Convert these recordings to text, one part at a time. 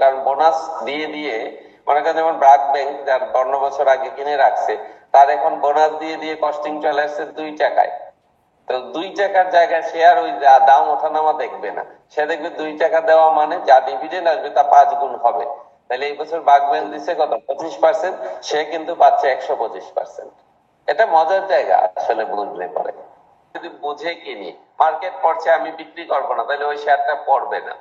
কারণ বোনাস দিয়ে দিয়ে মনে করেন যেমন ব্র্যাক ব্যাংক যার ৫৫ বছর আগে কিনে রাখছে, তার এখন বোনাস দিয়ে দিয়ে কস্টিং চলে আসছে ২ টাকায়। তো ২ টাকার জায়গায় সে আর ওই দাম ওঠানামা দেখবে না, সে দেখবে ২ টাকা দেওয়া মানে যা ডিভিডেন্ড আসবে তা ৫ গুণ হবে। তাহলে এই বছর ব্র্যাক ব্যাংক দিচ্ছে কত, ২৫%, সে কিন্তু পাচ্ছে ১২৫%। এটা মজার জায়গা আসলে বুঝলে পরে। যদি বুঝে কিনি, মার্কেট পড়ছে আমি বিক্রি করবো না, তাহলে ওই শেয়ারটা পড়বে না।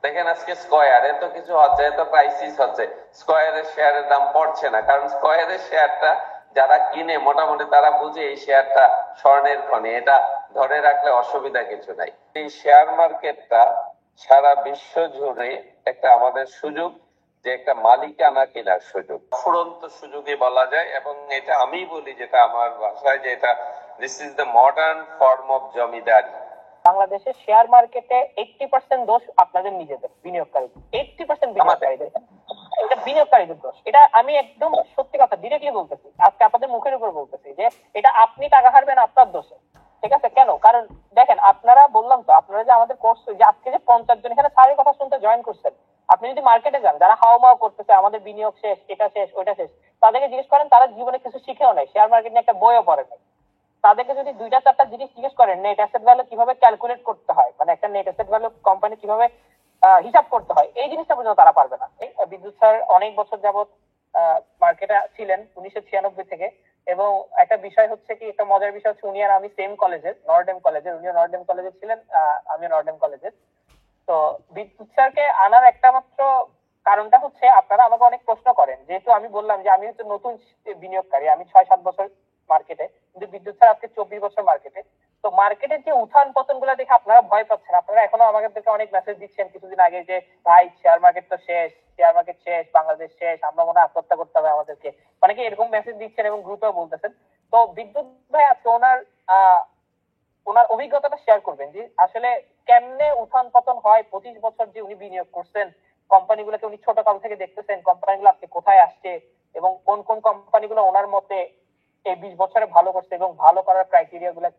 দেখেন আজকে স্কয়ার এত কিছু হচ্ছে, এত ক্রাইসিস হচ্ছে, স্কয়ারের শেয়ারের দাম পড়ছে না, কারণ স্কয়ারের শেয়ারটা যারা কিনে মোটামুটি তারা বুঝে এই শেয়ারটা স্বর্ণের খনি, এটা ধরে রাখলে অসুবিধা কিছু নাই। এই শেয়ার মার্কেটটা সারা বিশ্ব জুড়ে একটা আমাদের সুযোগ, যে একটা মালিকানা কেনার সুযোগ, ফুরন্ত সুযোগে বলা যায়। এবং এটা আমি বলি, যেটা আমার ভাষায়, যে এটা this is the modern form of zamindari. বাংলাদেশের শেয়ার মার্কেটে 80% দোষ আপনাদের নিজেদের বিনিয়োগকারীদের, 80% বিনিয়োগকারীদের, এটা বিনিয়োগকারীদের দোষ। এটা আমি একদম সত্যি কথা ডিরেক্টলি বলতেছি, আজকে আপনাদের মুখের উপর বলতেছি যে এটা আপনি টাকা হারবেন আপনার দোষে। ঠিক আছে? কেন? কারণ দেখেন আপনারা, বললাম তো আপনারা যে আমাদের কোর্স, যে আজকে যে 50 জন এখানে স্যারের কথা শুনতে জয়েন করছেন, আপনি যদি মার্কেটে যান, যারা হাওমাও করতেছে আমাদের বিনিয়োগ শেষ, এটা শেষ, ওইটা শেষ, তাদেরকে জিজ্ঞেস করেন, তারা জীবনে কিছু শিখেও নাই, শেয়ার মার্কেট নিয়ে একটা বইও পড়ে নাই। তাদেরকে যদি ২টা ৪টা জিনিস জিজ্ঞেস করেন, নেট অ্যাসেট ভ্যালু কিভাবে ক্যালকুলেট করতে হয়, মানে একটা নেট অ্যাসেট ভ্যালু কোম্পানি কিভাবে হিসাব করতে হয়, এই জিনিসটা পর্যন্ত তারা পারবে না। বিদ্যুৎ স্যার অনেক বছর যাবত মার্কেটে ছিলেন ১৯৯৬ থেকে। এবং একটা বিষয় হচ্ছে কি, একটা মজার বিষয় হচ্ছে, উনি আর আমি সেম কলেজের, নর্ডেম কলেজের, উনিও নর্ডেম কলেজে ছিলেন, আমিও নর্ডেম কলেজের। তো বিদ্যুৎ স্যারকে আনার একটা মাত্র কারণটা হচ্ছে, আপনারা আমাকে অনেক প্রশ্ন করেন, যেহেতু আমি বললাম যে আমি হচ্ছে নতুন বিনিয়োগকারী, আমি ৬-৭ বছর মার্কেটে, কিন্তু বিদ্যুৎ স্যার আজকে ২৪ বছর মার্কেটে। তো মার্কেটের যে উত্থান পতন গুলা দেখে আপনারা ভয় পাচ্ছেন, আপনারা এখনো আমাদেরকে অনেক মেসেজ দিচ্ছেন কিছুদিন আগে যে ভাই শেয়ার মার্কেট তো শেষ, শেয়ার মার্কেট শেষ, বাংলাদেশ শেষ, আমরা মনে হয় আত্মহত্যা করতে হবে আমাদেরকে, অনেকে এরকম মেসেজ দিচ্ছেন এবং গ্রুপেও বলতেছেন। তো বিদ্যুৎ ভাই আজকে ওনার অভিজ্ঞতাটা শেয়ার করবেন, যে আসলে কেমনে উত্থান পতন হয়। 25 বছর যে উনি বিনিয়োগ করছেন, কোম্পানিগুলোকে উনি ছোট কাল থেকে দেখতেছেন, কোম্পানিগুলো আজকে কোথায় আসছে এবং কোন কোন কোম্পানিগুলো ওনার মতে এই 20 বছরে ভালো করছে এবং ভালো করার ক্রাইটেরিয়া গুলা।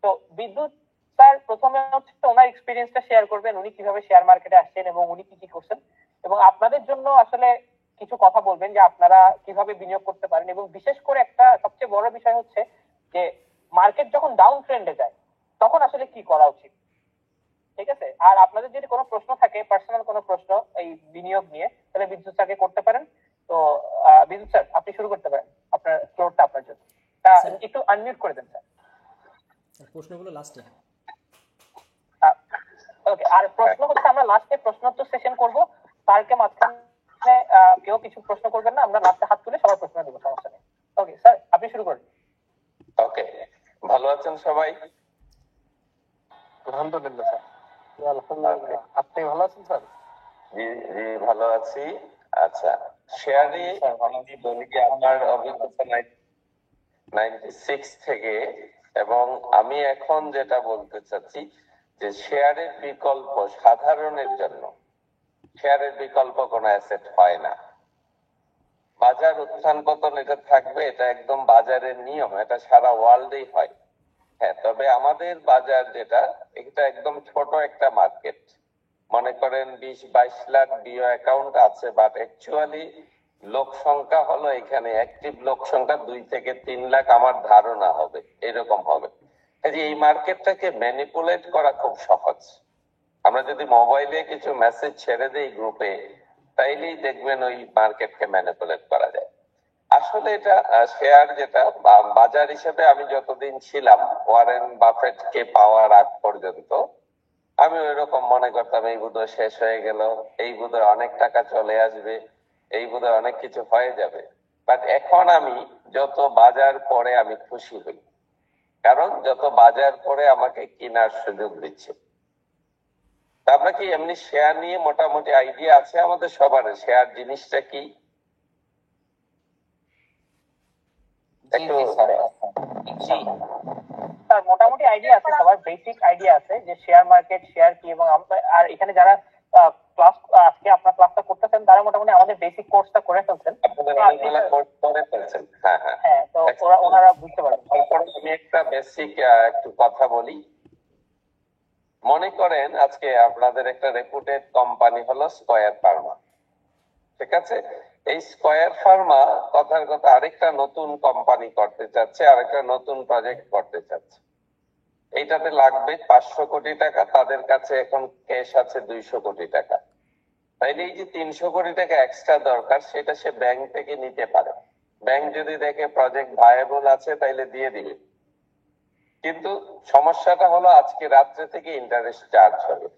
তো বিদ্যুৎ স্যার প্রথমে হচ্ছে ওনার এক্সপিরিয়েন্সটা শেয়ার করবেন, উনি কিভাবে শেয়ার মার্কেটে আসছেন এবং উনি কি কি করছেন, এবং আপনাদের জন্য আসলে কিছু কথা বলবেন যে আপনারা কিভাবে বিনিয়োগ করতে পারেন। এবং বিশেষ করে একটা সবচেয়ে বড় বিষয় হচ্ছে যে মার্কেট যখন ডাউন ট্রেন্ডে যায় তখন আসলে কি করা উচিত। ঠিক আছে? আর আপনাদের যদি কোনো প্রশ্ন থাকে, পার্সোনাল কোনো প্রশ্ন এই বিনিয়োগ নিয়ে, তাহলে বিদ্যুৎ স্যারকে করতে পারেন। তো বিদ্যুৎ স্যার আপনি শুরু করতে পারেন, আপনার ফ্লোরটা আপনার জন্য। একটু আনমিউট করে দেন স্যার, প্রশ্নগুলো লাস্টে। ওকে, আর প্রশ্ন হচ্ছে আমরা লাস্টে প্রশ্নোত্তর সেশন করব, স্যারকে মাঝখানে কেউ কিছু প্রশ্ন করবেন না, আমরা লাস্টে হাত তুলে সবার প্রশ্ন দেব, সমস্যা নেই। ওকে স্যার আপনি শুরু করুন। ওকে, ভালো আছেন সবাই? আলহামদুলিল্লাহ স্যার। আলহামদুলিল্লাহ, আপনি ভালো আছেন স্যার? জি জি ভালো আছি। আচ্ছা, শেয়ারে আমি বলি যে আমার অভিজ্ঞতা 96 থেকে, এবং আমি এখন যেটা বলতে চাচ্ছি যে শেয়ারের বিকল্প সাধারণের জন্য, শেয়ারের বিকল্প কোনো অ্যাসেট হয় না। বাজার উত্থান পতন এটা থাকবে, এটা একদম বাজারের নিয়ম, এটা সারা ওয়ার্ল্ডেই হয়। হ্যাঁ, তবে আমাদের বাজার যেটা, এটা একদম ছোট একটা মার্কেট। মনে করেন 20-22 লাখ বিও অ্যাকাউন্ট আছে, বাট অ্যাকচুয়ালি লোক সংখ্যা হলো, এখানে অ্যাক্টিভ লোক সংখ্যা 2 থেকে 3 লাখ আমার ধারণা হবে, এরকম হবে। এই মার্কেটটাকে ম্যানিপুলেট করা খুব সহজ। আমরা যদি মোবাইলে কিছু মেসেজ ছেড়ে দেই গ্রুপে, তাইলেই দেখবেন ওই মার্কেটকে ম্যানিপুলেট করা যায়। আসলে এটা শেয়ার যেটা বাজার হিসেবে আমি যতদিন ছিলাম, ওয়ারেন বাফেট কে পাওয়ার আগ পর্যন্ত, আমি ওইরকম মনে করতাম এই বোধহয় শেষ হয়ে গেল, এই বোধহয় অনেক টাকা চলে আসবে, এই বোধহয় অনেক কিছু হয়ে যাবে। বাট এখন আমি যত বাজার পরে আমি খুশি হই, কারণ যত বাজার পরে আমাকে কেনার সুযোগ দিচ্ছে। আমরা কি এমনি শেয়ার নিয়ে মোটামুটি আইডিয়া আছে আমাদের সবার, শেয়ার জিনিসটা কি? স্যার মোটামুটি আইডিয়া আছে, সবার বেসিক আইডিয়া আছে যে শেয়ার মার্কেট, শেয়ার কি, এবং আর এখানে যারা ক্লাস আজকে আপনার ক্লাসটা করতেছেন তারা মোটামুটি আমাদের বেসিক কোর্সটা করে ফেলছেন। হ্যাঁ, তো ওনারা বুঝতে পারবেন। আমি একটা বেসিক একটু কথা বলি। মনে করেন আজকে আপনাদের একটা রেপুটেড কোম্পানি হলো স্কয়ার ফার্মা, ঠিক আছে? এই স্কয়ার ফার্মা কথার কথা আরেকটা নতুন কোম্পানি করতে চাচ্ছে, আরেকটা নতুন প্রজেক্ট করতে চাচ্ছে। এইটাতে লাগবে 500 কোটি টাকা, তাদের কাছে এখন ক্যাশ আছে 200 কোটি টাকা। তাইলে এই যে 300 কোটি টাকা এক্সট্রা দরকার, সেটা সে ব্যাংক থেকে নিতে পারে। ব্যাংক যদি দেখে প্রজেক্ট ভায়াবল আছে তাইলে দিয়ে দিবে। কিন্তু সমস্যাটা হলো আজকে রাত্রে থেকে ইন্টারেস্ট চার্জ হবে।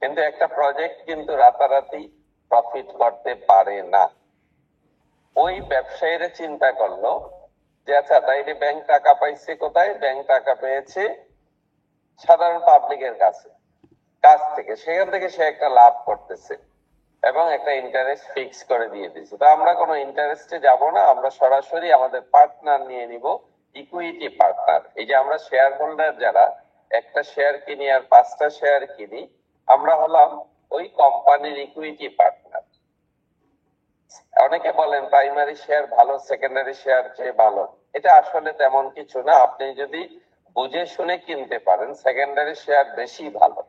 কিন্তু একটা প্রজেক্ট কিন্তু রাতারাতি প্রফিট করতে পারে না। ওই ব্যবসায়ীরা চিন্তা করলো যে আচ্ছা তাইলে ব্যাংক টাকা পাইছে কোথায়? ব্যাংক টাকা পেয়েছে সাধারণ পাবলিকের কাছ থেকে, সেখান থেকে সে একটা লাভ করতেছে এবং একটা ইন্টারেস্ট ফিক্স করে দিয়ে দিচ্ছে। তো আমরা কোনো ইন্টারেস্টে যাব না, আমরা সরাসরি আমাদের পার্টনার নিয়ে নিব, ইকুইটি পার্টনার। এই যে আমরা শেয়ার হোল্ডার যারা একটা শেয়ার কিনি আর 5টা শেয়ার কিনি, আমরা হলাম ওই কোম্পানির ইকুইটি পার্টনার। অনেকে বলেন প্রাইমারি শেয়ার ভালো, সেকেন্ডারি শেয়ার চেয়ে ভালো। এটা আসলে তেমন কিছু না। আপনি যদি বুঝে শুনে কিনতে পারেন, সেকেন্ডারি শেয়ার বেশি ভালো।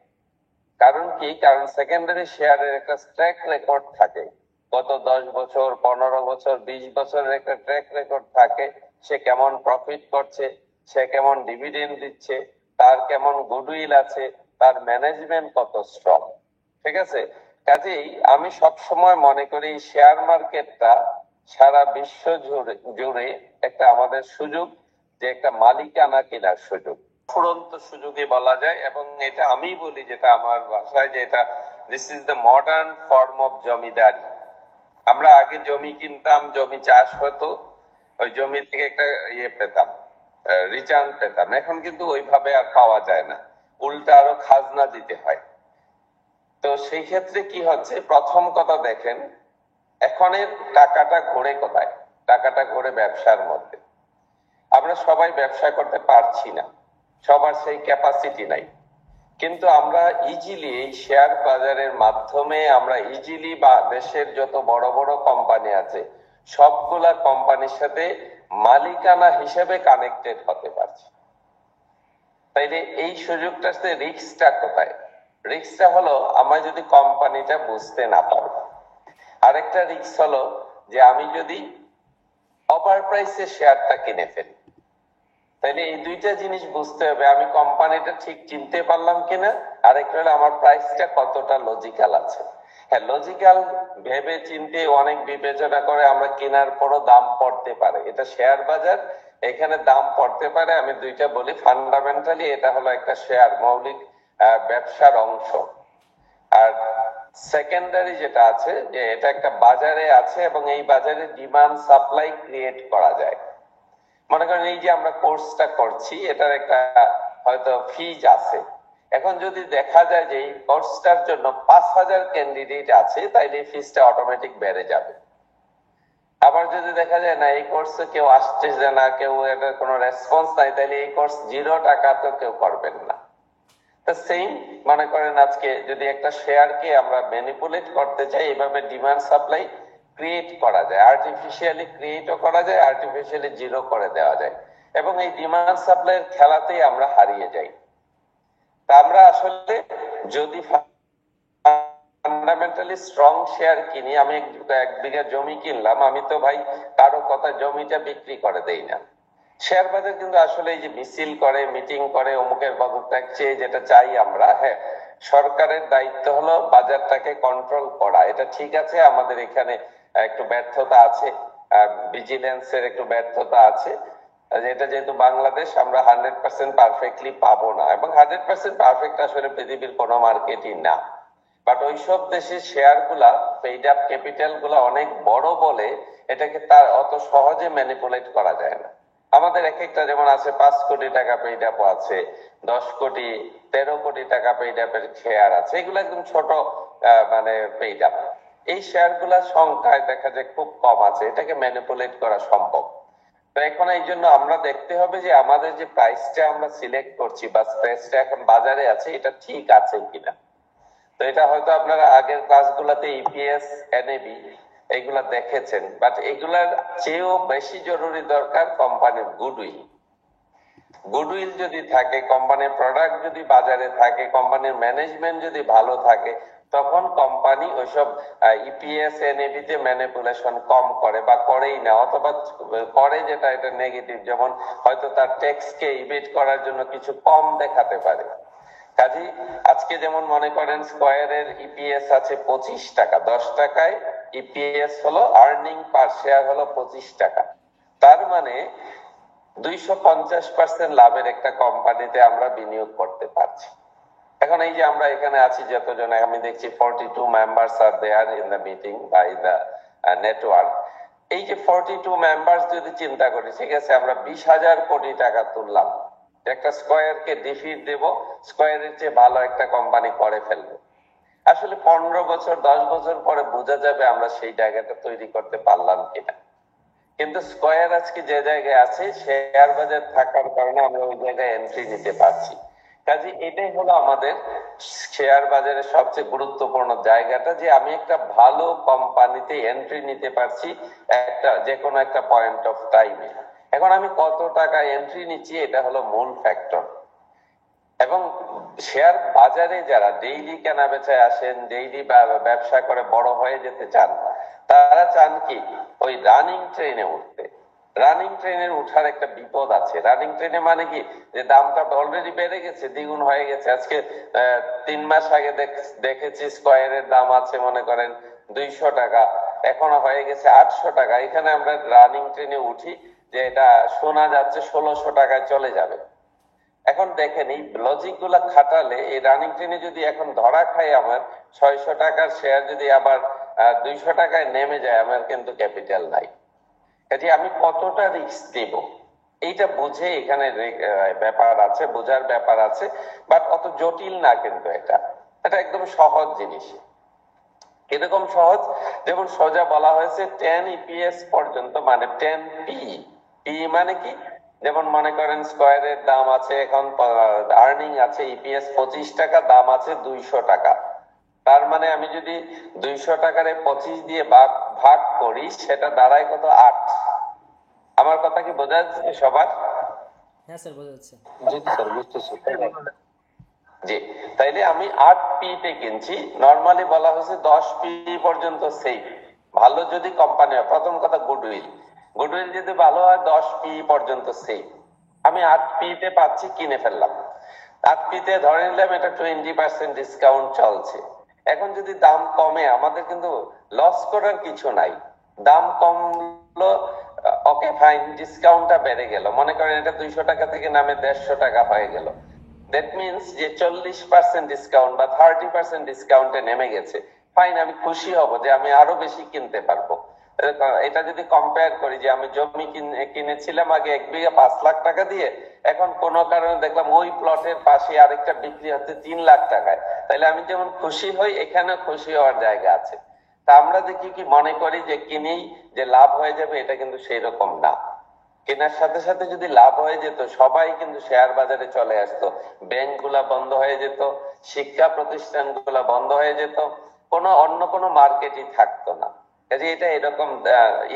কারণ কি? কারণ সেকেন্ডারি শেয়ারের একটা ট্র্যাক রেকর্ড থাকে, গত 10 বছর, 15 বছর, 20 বছরের একটা ট্র্যাক রেকর্ড থাকে। সে কেমন প্রফিট করছে, সে কেমন ডিভিডেন্ড দিচ্ছে, তার কেমন গুডউইল আছে, তার ম্যানেজমেন্ট কত স্ট্রং। ঠিক আছে? কাজেই আমি সব সময় মনে করি শেয়ার মার্কেটটা সারা বিশ্ব জুড়ে একটা আমাদের সুযোগ, যে একটা মালিকানা কেনার সুযোগ, ফুরন্ত সুযোগে বলা যায়। এবং এটা আমি বলি, যেটা আমার ভাষায়, যে এটা this is the modern form of zamindari. আমরা আগে জমি কিনতাম, জমি চাষ হতো, ওই জমি থেকে একটা পেতাম, রিটার্ন পেতাম। এখন কিন্তু ওইভাবে আর পাওয়া যায় না, উল্টা আরো খাজনা দিতে হয়। তো সেই ক্ষেত্রে কি হচ্ছে, প্রথম কথা দেখেন, এখনের টাকাটা ঘুরে কোথায়? টাকাটা ঘুরে ব্যবসার মধ্যে। আমরা সবাই ব্যবসা করতে পারছি না, সবার সেই ক্যাপাসিটি নাই। কিন্তু আমরা ইজিলি এই শেয়ার বাজারের মাধ্যমে আমরা ইজিলি, বা দেশের যত বড় বড় কোম্পানি আছে সবগুলা কোম্পানির সাথে মালিকানা হিসেবে কানেক্টেড হতে পারছি। তাইলে এই সুযোগটাতে রিস্কটা কোথায়? রিস্কটা হলো আমরা যদি কোম্পানিটা বুঝতে না পারি। আরেকটা রিস্ক হলো যে আমি যদি ওভার প্রাইসে শেয়ারটা কিনে ফেলি। তাইলে এই দুইটা জিনিস বুঝতে হবে, আমি কোম্পানিটা ঠিক চিনতে পারলাম কিনা, আরেকটা হলো আমার প্রাইসটা কতটা লজিক্যাল আছে। হ্যাঁ, লজিক্যাল ভেবে চিনতে অনেক বিবেচনা করে আমরা কেনার পরও দাম পড়তে পারে, এটা শেয়ার বাজার, এখানে দাম পড়তে পারে। আমি দুইটা বলি, ফান্ডামেন্টালি এটা হলো একটা শেয়ার, মৌলিক ব্যবসার অংশ। আর সেকেন্ডারি যেটা আছে, যে এটা একটা বাজারে আছে এবং এই বাজারে ডিমান্ড সাপ্লাই ক্রিয়েট করা যায়। মনে করেন এই যে আমরা কোর্সটা করছি, এটার একটা হয়তো ফিজ আছে। এখন যদি দেখা যায় যে এই কোর্সটার জন্য 5000 ক্যান্ডিডেট আছে, তাইলে এই ফিজটা অটোমেটিক বেড়ে যাবে। আবার যদি দেখা যায় না, এই কোর্সে কেউ আসছে না, কেউ এটার কোনো রেসপন্স নাই, তাইলে এই কোর্স 0 টাকা তো কেউ করবেন না। তো সেম মনে করেন আজকে যদি একটা শেয়ারকে আমরা ম্যানিপুলেট করতে চাই, এইভাবে ডিমান্ড সাপ্লাই ক্রিয়েট করা যায়, আর্টিফিশিয়ালি ক্রিয়েটও করা যায়, আর্টিফিশিয়ালি জিরো করে দেওয়া যায়, এবং এই ডিমান্ড সাপ্লাইয়ের খেলাতেই আমরা হারিয়ে যাই। তা আমরা আসলে যদি ফান্ডামেন্টালি স্ট্রং শেয়ার কিনি, আমি 1 বিঘা জমি কিনলাম, আমি তো ভাই কারো কথা জমিটা বিক্রি করে দেই না। শেয়ার বাজার কিন্তু আসলে এই যে মিছিল করে, মিটিং করে, অমুকের পদত্যাগ চেয়ে যেটা চাই আমরা, হ্যাঁ, সরকারের দায়িত্ব হলো বাজারটাকে কন্ট্রোল করা। এটা ঠিক আছে, আমাদের এখানে একটু ব্যর্থতা আছে, ভিজিলেন্সের একটু ব্যর্থতা আছে। এটা যেহেতু বাংলাদেশ, আমরা 100% পারফেক্টলি পাবো না, এবং 100% পারফেক্ট আসলে পৃথিবীর কোনো মার্কেটই না। বাট ওইসব দেশের শেয়ার গুলা, পেইড আপ ক্যাপিটাল গুলা অনেক বড় বলে এটাকে তার অত সহজে ম্যানিপুলেট করা যায় না। আমাদের এক একটা যেমন আছে 5 কোটি টাকা পেইড আপ আছে, 10 কোটি 13 কোটি টাকা পেইড আপের শেয়ার আছে, এগুলো একদম ছোট মানে পেইড আপ। এই শেয়ার গুলার সংখ্যায় দেখা যায় খুব কম আছে, এটাকে ম্যানিপুলেট করা সম্ভব। তো এখন এই জন্য আমরা দেখতে হবে যে আমাদের যে প্রাইসটা আমরা সিলেক্ট করছি বা প্রাইসটা এখন বাজারে আছে, এটা ঠিক আছে কিনা। তো এটা হয়তো আপনারা আগের ক্লাসগুলোতে ইপিএস, এনএবি এইগুলা দেখেছেন, বাট এগুলার চেয়েও বেশি জরুরি দরকার কোম্পানির গুডউইল। গুডউইল যদি থাকে, কোম্পানির প্রোডাক্ট যদি বাজারে থাকে, কোম্পানির ম্যানেজমেন্ট যদি ভালো থাকে, তখন কোম্পানি ওইসব ইপিএস এনএবি তে ম্যানিপুলেশন কম করে বা করেই না, অথবা করে যেটা এটা নেগেটিভ, যেমন হয়তো তার ট্যাক্সকে ইভেট করার জন্য কিছু কম দেখাতে পারে। কাজী আজকে যেমন মনে করেন স্কয়ারের ইপিএস আছে 25 টাকা, 10 টাকায় ইপিএস হলো, আর্নিং পার শেয়ার হলো 25 টাকা। তার মানে 250% লাভের একটা কোম্পানিতে আমরা বিনিয়োগ করতে পারছি। এখন এই যে আমরা এখানে আছি যতজন, আমি দেখছি 42 members are there in the meeting বা ইন দ্য নেটওয়ার্ক। এই যে 42 মেম্বার্স যদি চিন্তা করি, ঠিক আছে, আমরা 20,000 কোটি টাকা তুললাম, একটা স্কয়ারকে ডিফিট দেব, স্কয়ারের চেয়ে ভালো একটা কোম্পানি করে ফেলবো। আসলে 15 বছর 10 বছর পরে বোঝা যাবে আমরা সেই জায়গাটা তৈরি করতে পারলাম কিনা। কিন্তু স্কয়ার আজকে যে জায়গায় আছে, শেয়ার বাজার থাকার কারণে আমরা ওই জায়গায় এন্ট্রি নিতে পারছি। কাজে এটাই হলো আমাদের শেয়ার বাজারের সবচেয়ে গুরুত্বপূর্ণ জায়গাটা, যে আমি একটা ভালো কোম্পানিতে এন্ট্রি নিতে পারছি একটা যে কোনো একটা পয়েন্ট অফ টাইমে। এখন আমি কত টাকা এন্ট্রি নিচ্ছি, এটা হলো মূল ফ্যাক্টর। এবং শেয়ার বাজারে যারা ডেইলি কেনা বেচায় আসেন, ডেইলি ব্যবসা করে বড় হয়ে যেতে চান, তারা চান কি ওই রানিং ট্রেনে উঠতে। রানিং ট্রেনের উঠার একটা বিপদ আছে। রানিং ট্রেনে মানে কি, যে দামটা অলরেডি বেড়ে গেছে, দ্বিগুণ হয়ে গেছে। আজকে 3 মাস আগে দেখেছি স্কয়ারের দাম আছে মনে করেন 200 টাকা, এখনো হয়ে গেছে 800 টাকা। এখানে আমরা রানিং ট্রেনে উঠি যে এটা শোনা যাচ্ছে 1600 টাকায় চলে যাবে। এখন দেখেন এই লজিক গুলা খাটালে এই রানিং ট্রেনে যদি এখন ধরা খাই আমার 600 টাকার শেয়ার যদি আবার 200 টাকায় নেমে যায়, আমার কিন্তু ক্যাপিটাল নাই। কাজে আমি কতটা রিস্ক দেব, এইটা বুঝে এখানে ব্যাপার আছে, বোঝার ব্যাপার আছে। বাট অত জটিল না, কিন্তু এটা একদম সহজ জিনিস। এরকম সহজ, যেমন সোজা বলা হয়েছে 10 ইপিএস পর্যন্ত, মানে 10 পি। পি মানে কি, যেমন মনে করেন স্কয়ারের দাম আছে এখন, আর্নিং আছে ইপিএস 25 টাকা, দাম আছে 200 টাকা। তার মানে আমি যদি 200 টাকারে 25 দিয়ে ভাগ করি, সেটা দাঁড়ায় কত, 8। আমার কথা কি বোঝা যাচ্ছে সবার? হ্যাঁ স্যার, বোঝা যাচ্ছে। জি স্যার, বুঝতেছি। জি, তাইলে আমি 8 পি তে কিনছি। নরমালি বলা হয়েছে 10 পি পর্যন্ত সেফ, ভালো যদি কোম্পানি হয়। প্রথম কথা গুডউইল যদি ভালো হয় 10 পি পর্যন্ত সেফ। আমি 8 পি তে পাচ্ছি, কিনে ফেললাম। 8 পি তে ধরে নিলাম এটা 20% ডিসকাউন্ট চলছে। এখন যদি দাম কমে, আমাদের কিন্তু লস করার কিছু নাই। দাম কমলো, ওকে ফাইন, ডিসকাউন্টটা বেড়ে গেল, মনে করেন এটা 200 টাকা থেকে নামে 150 টাকা হয়ে গেল। দ্যাট মিনস যে 40% ডিসকাউন্ট বা 30% ডিসকাউন্টে নেমে গেছে। ফাইন, আমি খুশি হব যে আমি আরো বেশি কিনতে পারবো। এটা যদি কম্পেয়ার করি যে আমি জমি কিনেছিলাম আগে 1 বিঘা 5 লাখ টাকা দিয়ে, এখন কোন কারণে দেখলাম ওই প্লটের পাশে আরেকটা বিক্রি হচ্ছে 3 লাখ টাকায়, তাহলে আমি যেমন খুশি হই, এখানে খুশি হওয়ার জায়গা আছে। তা আমরা দেখি কি মনে করি যে কিনেই যে লাভ হয়ে যাবে, এটা কিন্তু সেই রকম না। কেনার সাথে সাথে যদি লাভ হয়ে যেত, সবাই কিন্তু শেয়ার বাজারে চলে আসতো, ব্যাংক গুলা বন্ধ হয়ে যেত, শিক্ষা প্রতিষ্ঠান গুলা বন্ধ হয়ে যেত, অন্য কোনো মার্কেটই থাকতো না। কাজে এটা এরকম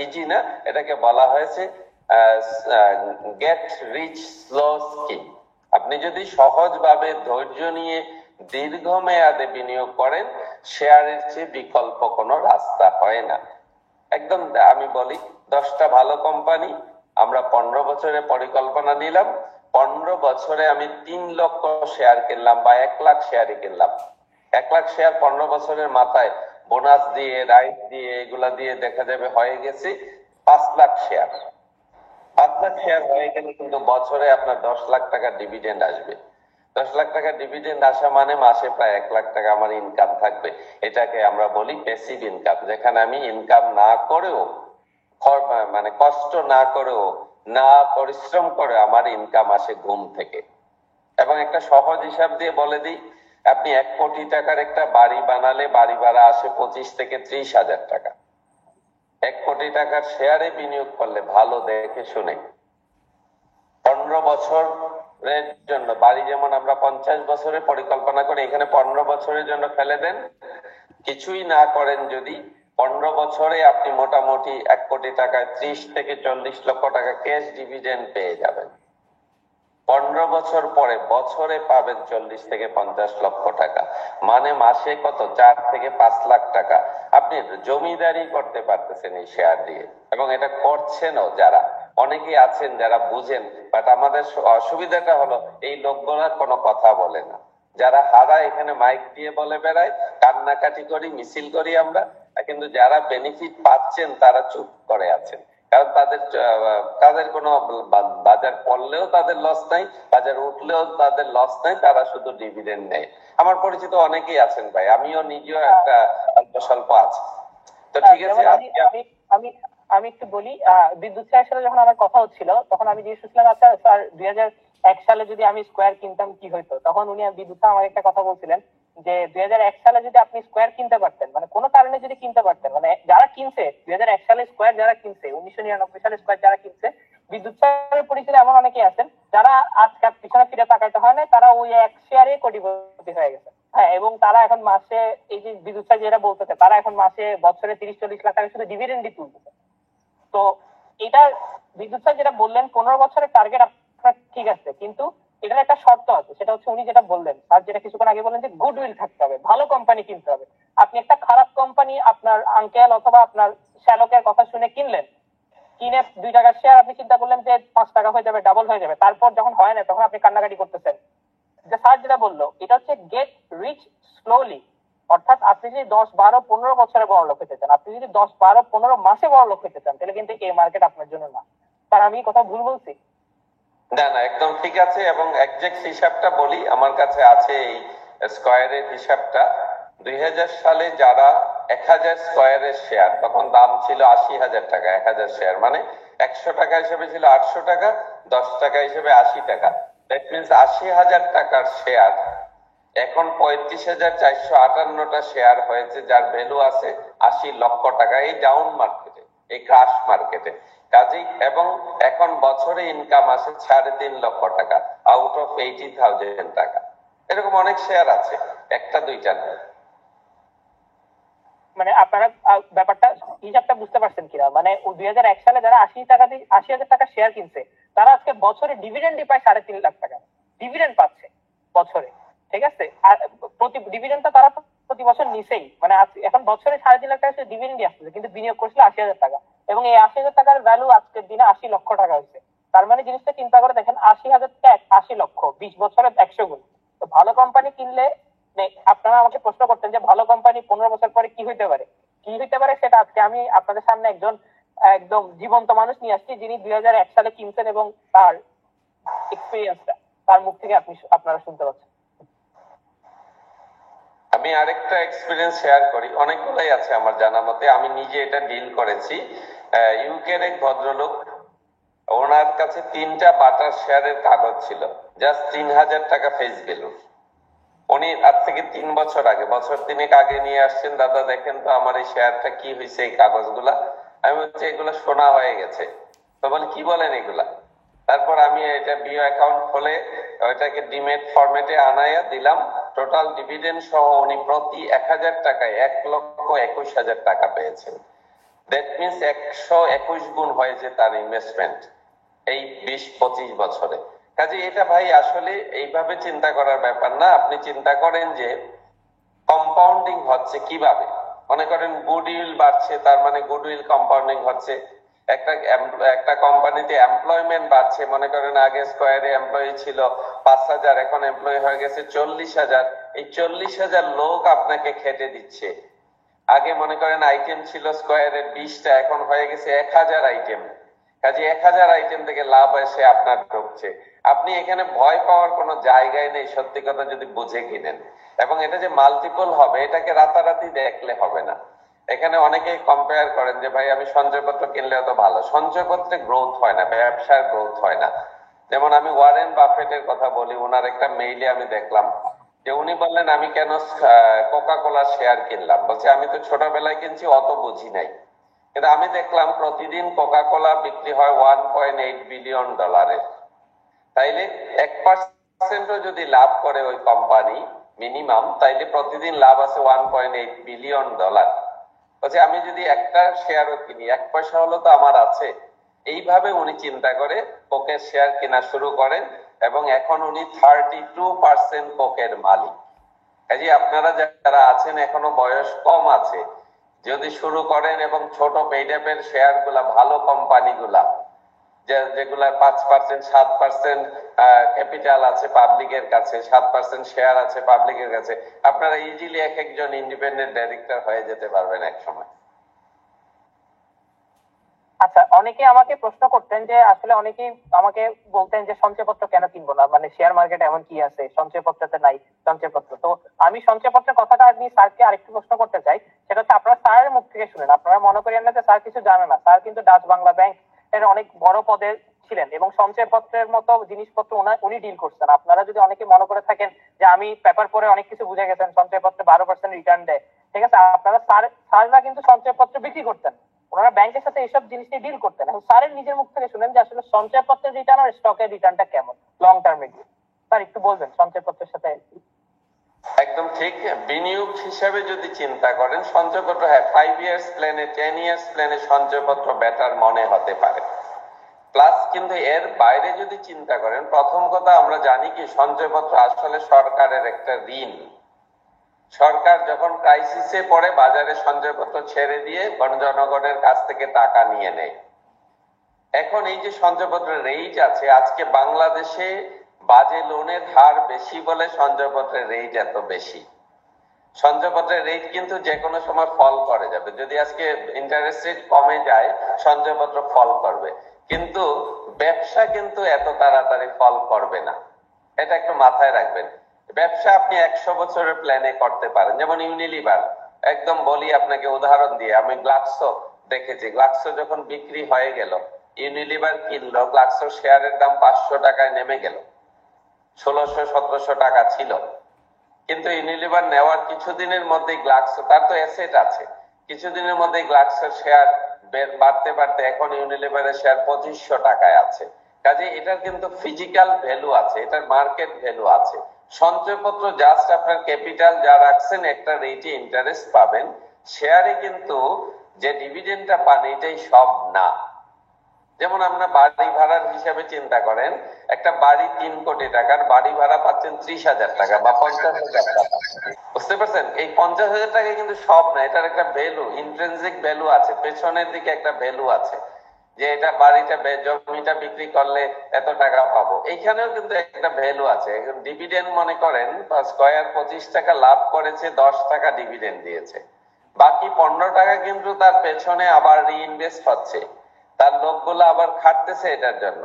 ইজি না। এটাকে বলা হয়েছে গেট রিচ স্লো স্কিম। আপনি যদি সহজভাবে ধৈর্য নিয়ে দীর্ঘমেয়াদে বিনিয়োগ করেন, শেয়ারের চেয়ে বিকল্প কোনো রাস্তা হয় না। একদম আমি বলি 10টা ভালো কোম্পানি, আমরা 15 বছরে পরিকল্পনা নিলাম, 15 বছরে আমি 3 লক্ষ শেয়ার কিনলাম বা 1 লাখ শেয়ারই কিনলাম। 1 লাখ শেয়ার 15 বছরের মাথায় বোনাস দিয়ে, রাইট দিয়ে, এগুলা দিয়ে দেখা যাবে হয়ে গেছে 5 লাখ শেয়ার। 5 লাখ শেয়ার হয়ে গেলে কিন্তু বছরে আপনার 10 লাখ টাকা ডিভিডেন্ড আসবে। 10 লাখ টাকা ডিভিডেন্ড আসা মানে মাসে প্রায় 1 লাখ টাকা আমার ইনকাম থাকবে। এটাকে আমরা বলি প্যাসিভ ইনকাম, যেখানে আমি ইনকাম না করেও, মানে কষ্ট না করেও, না পরিশ্রম করে আমার ইনকাম আসে ঘুম থেকে। এবং একটা সহজ হিসাব দিয়ে বলে দিই, আপনি 1 কোটি টাকার একটা বাড়ি বানালে বাড়ি ভাড়া আসে 25 থেকে 30 হাজার টাকা। 1 কোটি টাকার শেয়ারে বিনিয়োগ করলে, ভালো দেখে শুনে, 15 বছরের জন্য বাড়ি, যেমন আমরা 50 বছরের পরিকল্পনা করি, এখানে 15 বছরের জন্য ফেলে দেন। কিছুই না করেন যদি, 15 বছরে আপনি মোটামুটি 1 কোটি টাকায় 30 থেকে 40 লক্ষ টাকা ক্যাশ ডিভিডেন্ড পেয়ে যাবেন। 15 বছর পরে বছরে পাবেন 40 থেকে 50 লক্ষ টাকা, মানে মাসে কত 4 থেকে 5 লাখ টাকা। আপনি জমিদারি করতে পারতেছেন এই শেয়ার দিয়ে, এবং এটা করছেনও যারা, অনেকেই আছেন যারা বুঝেন। বাট আমাদের অসুবিধাটা হলো এই লোকগুলা কোনো কথা বলে না। যারা হারায় এখানে মাইক দিয়ে বলে বেড়ায়, কান্নাকাটি করি, মিছিল করি আমরা, কিন্তু যারা বেনিফিট পাচ্ছেন তারা চুপ করে আছেন। কারণ তাদের কোনো বাজার পড়লেও তাদের লস নাই, বাজার উঠলেও তাদের লস নাই, তারা শুধু ডিভিডেন্ড নেয়। আমার পরিচিত অনেকেই আছেন ভাই, আমিও নিজেও একটা অল্প স্বল্প আছি। তো ঠিক আছে, আমি আমি একটু বলি, বিদ্যুৎ স্যারের সাথে যখন আমার কথা হচ্ছিল তখন আমি জিজ্ঞেস করছিলাম, আচ্ছা স্যার 2001 সালে যদি আমি স্কোয়ার কিনতাম কি হইতো? তখন উনি বিদ্যুৎ স্যার আমার একটা কথা বলছিলেন যে 2001 সালে যদি আপনি স্কোয়ার কিনতে পারতেন, মানে কোনো কারণে যদি কিনতে পারতেন, মানে যারা কিনছে 2001 সালে স্কোয়ার, যারা কিনছে 1999 সালে স্কোয়ার যারা কিনছে, বিদ্যুৎ স্যারের পরিচিত এমন অনেকেই আছেন যারা আজকাল পিছনে ফিরে তাকাইতে হয় না, তারা ওই এক শেয়ারে কোটিপতি হয়ে গেছে। হ্যাঁ, এবং তারা এখন মাসে, এই যে বিদ্যুৎ স্যার যেটা বলতেছে, তারা এখন মাসে বছরে 30-40 লাখ টাকা শুধু ডিভিডেন্ডই তুলতেছে। তো এটা বিদ্যুৎ স্যার যেটা বললেন 15 বছরের টার্গেট আপনার ঠিক আছে, কিন্তু এটার একটা শর্ত আছে, সেটা হচ্ছে উনি যেটা বললেন, আর যেটা কিছুক্ষণ আগে বললেন যে গুডউইল থাকতে হবে, ভালো কোম্পানি কিনতে হবে। আপনি একটা খারাপ কোম্পানি আপনার আঙ্কেল অথবা আপনার শ্যালকের কথা শুনে কিনলেন, কিনে 2 টাকার শেয়ার আপনি চিন্তা করলেন যে 5 টাকা হয়ে যাবে, ডাবল হয়ে যাবে, তারপর যখন হয় না তখন আপনি কান্নাকাটি করতেছেন। যে স্যার যেটা বললো, এটা হচ্ছে গেট রিচ স্লোলি, অর্থাৎ আপনি যদি 10-12-15 বছরে বড় লোক হতে চান, আপনি যদি 10-12-15 মাসে বড় লোক হতে চান, তাহলে কিন্তু এই মার্কেট আপনার জন্য না। স্যার আমি কথা ভুল বলছি? না না, একদম ঠিক আছে। এবং একজ্যাক্ট হিসাবটা বলি, আমার কাছে আছে এই স্কয়ারের হিসাবটা। 2000 সালে যারা 1000 স্কয়ারের শেয়ার, তখন দাম ছিল 80,000 টাকা 1000 শেয়ার, মানে 100 টাকা হিসেবে ছিল 800 টাকা, 10 টাকা হিসেবে 80 টাকা। দ্যাট মিনস 80,000 টাকার শেয়ার এখন 35,458টা শেয়ার হয়েছে, যার ভ্যালু আছে 80 লক্ষ টাকা এই ডাউন মার্কেটে, এই ক্রাশ মার্কেটে। কাজেই এবং এখন বছরে ইনকাম আসে 3.5 লক্ষ টাকা আউট অফ 80,000 টাকা। এরকম অনেক শেয়ার আছে, একটা দুইটা না। মানে আপনারা ব্যাপারটা হিসাবটা বুঝতে পারছেন কিনা? মানে 2001 সালে যারা 80,000 টাকা শেয়ার কিনছে, তারা আজকে বছরে ডিভিডেন্ডই পায় 3.5 লাখ টাকা ডিভিডেন্ড পাচ্ছে বছরে। ঠিক আছে, আর প্রতি ডিভিডেন্ডটা তারা প্রতি বছর নিছেই, মানে এখন বছরে 3.5 লাখ টাকা ডিভিডেন্ডই আসছে, কিন্তু বিনিয়োগ করছিল 80,000 টাকা, এবং এই 80,000 টাকার ভ্যালু আজকের দিনে 80 লক্ষ টাকা হয়েছে। তার মানে জিনিসটা চিন্তা করে দেখেন, 80,000 টাকা 80 লক্ষ, 20 বছরে 100 গুণ। তো ভালো কোম্পানি কিনলে, আপনারা আমাকে প্রশ্ন করতেন যে ভালো কোম্পানি 15 বছর পরে কি হইতে পারে, সেটা আজকে আমি আপনাদের সামনে একদম জীবন্ত মানুষ নিয়ে আসছি, যিনি 2001 সালে কিনছেন, এবং তার এক্সপিরিয়েন্সটা তার মুখ থেকে আপনারা শুনতে পাচ্ছেন। আমি আরেকটা এক্সপিরিয়েন্স শেয়ার করি, অনেকগুলাই আছে আমার জানা মতে, আমি নিজে এটা ডিল করেছি। ইউকের এক ভদ্রলোক, ওনার কাছে 3টা বাটার শেয়ারের কাগজ ছিল, জাস্ট 3,000 টাকা ফেস ভ্যালু। উনি আজ থেকে 3 বছর আগে, বছর 3 আগে নিয়ে আসছেন, দাদা দেখেন তো আমার এই শেয়ারটা কি হয়েছে এই কাগজগুলা। আমি বলছি এগুলো সোনা হয়ে গেছে। তো বলে কি বলেন এগুলা? তারপর আমি এটা বিও অ্যাকাউন্ট খুলে ওইটাকে ডিমেট ফরম্যাটে আনাইয়া দিলাম। টোটাল ডিভিডেন্ড সহ উনি প্রতি 1000 টাকায় 1,21,000 টাকা পেয়েছেন। দ্যাট মিনস 121 গুণ হয়েছে তার ইনভেস্টমেন্ট এই 20-25 বছরে। কাজে এটা ভাই আসলে এইভাবে চিন্তা করার ব্যাপার না। আপনি চিন্তা করেন যে কম্পাউন্ডিং হচ্ছে কিভাবে। মনে করেন গুডউইল বাড়ছে, তার মানে গুডউইল কম্পাউন্ডিং হচ্ছে। একটা কোম্পানিতে এমপ্লয়মেন্ট বাড়ছে, মনে করেন আগে স্কয়ারে এমপ্লয়ি ছিল 5,000, এখন এমপ্লয়ি হয়ে গেছে 40,000। এই 40,000 লোক আপনাকে খেটে দিচ্ছে। আগে মনে করেন আইটেম ছিল স্কয়ারের 20টা, এখন হয়ে গেছে 1,000 আইটেম। কাজে 1,000 আইটেম থেকে লাভ এসে আপনার ঢুকছে। আপনি এখানে ভয় পাওয়ার কোনো জায়গায় নেই, সত্যি কথা যদি বুঝে কিনেন। এবং এটা যে মাল্টিপল হবে, এটাকে রাতারাতি দেখলে হবে না। এখানে অনেকেই কম্পেয়ার করেন যে ভাই আমি সঞ্চয়পত্র কিনলে তো ভালো। সঞ্চয়পত্রে গ্রোথ হয় না, ব্যবসার গ্রোথ হয় না। যেমন আমি ওয়ারেন বাফেটের কথা বলি, ওনার একটা মেইলে আমি দেখলাম যে উনি বললেন আমি কেন কোকা কোলা শেয়ার কিনলাম। বলছে আমি তো ছোটবেলায় কিনছি, অত বুঝি নাই, কিন্তু আমি দেখলাম প্রতিদিন কোকা কোলা বিক্রি হয় $1.8 বিলিয়ন। তাইলে 1% যদি লাভ করে ওই কোম্পানি মিনিমাম, তাইলে প্রতিদিন লাভ আছে $1.8 বিলিয়ন। বলছে আমি যদি একটা শেয়ারও কিনি, 1 পয়সা হলো তো আমার আছে। এইভাবে উনি চিন্তা করে কোকের শেয়ার কেনা শুরু করেন এবং এখন উনি 32% কোকের মালিক। কাজে আপনারা যারা আছেন এখনো বয়স কম আছে, যদি শুরু করেন এবং ছোট পেইডাপের শেয়ার গুলা, ভালো কোম্পানিগুলা যেগুলা 5% 7% ক্যাপিটাল আছে পাবলিকের কাছে, 7% শেয়ার আছে পাবলিকের কাছে, আপনারা ইজিলি এক একজন ইন্ডিপেন্ডেন্ট ডাইরেক্টর হয়ে যেতে পারবেন এক সময়। আচ্ছা, অনেকে আমাকে প্রশ্ন করতেন যে আসলে অনেকেই আমাকে বলতেন যে সঞ্চয়পত্র কেন কিনবো না, মানে শেয়ার মার্কেটে এমন কি আছে, সঞ্চয়পত্রতে নাই সঞ্চয়পত্র। তো আমি সঞ্চয়পত্রের কথাটা আমি স্যারকে আরেকটু প্রশ্ন করতে চাই, সেটা হচ্ছে আপনারা স্যারের মুখ থেকে শুনেন। আপনারা মনে করেন না যে স্যার কিছু জানে না। স্যার কিন্তু ডাচ বাংলা ব্যাংক এর অনেক বড় পদে ছিলেন এবং সঞ্চয়পত্রের মতো জিনিসপত্র উনি ডিল করছেন। আপনারা যদি অনেকে মনে করে থাকেন যে আমি পেপার পরে অনেক কিছু বুঝে গেছেন, সঞ্চয়পত্রে 12% রিটার্ন দেয়, ঠিক আছে, আপনারা স্যাররা কিন্তু সঞ্চয়পত্র বিক্রি করতেন, ওনারা ব্যাংকের সাথে এইসব জিনিস নিয়ে ডিল করতেন। এখন স্যারের নিজের মুখ থেকে শুনেন যে আসলে সঞ্চয়পত্রের রিটার্ন আর স্টকের রিটার্নটা কেমন লং টার্মে গিয়ে। স্যার একটু বলবেন সঞ্চয়পত্রের সাথে। একদম ঠিক। বিনিয়োগ হিসাবে যদি চিন্তা করেন সঞ্চয়পত্র, হ্যাঁ 5 ইয়ার্স প্ল্যানে 10 ইয়ার্স প্ল্যানে সঞ্চয়পত্র বেটার মনে হতে পারে। প্লাস কিন্তু এর বাইরে যদি চিন্তা করেন, প্রথম কথা আমরা জানি কি সঞ্চয়পত্র আসলে সরকারের একটা ঋণ। সরকার যখন ক্রাইসিসে পড়ে বাজারে সঞ্চয়পত্র ছেড়ে দিয়ে জনগণের কাছ থেকে টাকা নিয়ে নেয়। এখন এই যে সঞ্চয়পত্রের রেট আছে, আজকে বাংলাদেশে বাজে লোনের হার বেশি বলে সঞ্চয়পত্রের রেট এত বেশি। সঞ্চয়পত্রের রেট কিন্তু যে কোনো সময় ফল করে যাবে। যদি আজকে ইন্টারেস্ট রেট কমে যায় সঞ্চয়পত্র ফল করবে, কিন্তু ব্যবসা কিন্তু এত তাড়াতাড়ি ফল করবে না, এটা একটু মাথায় রাখবেন। ব্যবসা আপনি 100 বছরের প্ল্যানে করতে পারেন, যেমন ইউনিলিভার। একদম বলি আপনাকে উদাহরণ দিয়ে, আমি গ্লাক্সো দেখেছি। গ্লাক্সো যখন বিক্রি হয়ে গেল, ইউনিলিভার কিনলো, গ্লাক্সো শেয়ারের দাম 500 টাকায় নেমে গেল, 1600-1700 টাকা ছিল। কিন্তু ইউনিলিভার নেওয়ার কিছুদিনের মধ্যেই গ্লাক্সো, তার তো অ্যাসেট আছে, কিছুদিনের মধ্যেই গ্লাক্সোর শেয়ার বাড়তে বাড়তে এখন ইউনিলিভারের শেয়ার 2500 টাকায় আছে। কাজে এটার কিন্তু ফিজিক্যাল ভ্যালু আছে, এটার মার্কেট ভ্যালু আছে। সঞ্চয়পত্র জাস্ট আপনার ক্যাপিটাল যা রাখছেন একটা রেটে ইন্টারেস্ট পাবেন, শেয়ারে কিন্তু যে ডিভিডেন্ডটা পান এটাই সব না। যেমন আপনার বাড়ি ভাড়ার হিসাবে চিন্তা করেন, একটা বাড়ি 3 কোটি টাকার, বাড়ি ভাড়া পাচ্ছেন 30,000 টাকা বা 50,000 টাকা। বুঝতে পারছেন? এই 50,000 টাকা কিন্তু সব না, এটার একটা ভ্যালু, ইন্ট্রিনসিক ভ্যালু আছে, পেছনের দিকে একটা ভ্যালু আছে যে এটা বাড়িটা, জমিটা বিক্রি করলে এত টাকা পাবো। এইখানেও কিন্তু একটা ভ্যালু আছে। ডিভিডেন্ড মনে করেন স্কয়ার 25 টাকা লাভ করেছে, 10 টাকা ডিভিডেন্ড দিয়েছে, বাকি 15 টাকা কিন্তু তার পেছনে আবার রিইনভেস্ট হচ্ছে, তার লোকগুলো আবার খাটতেছে এটার জন্য,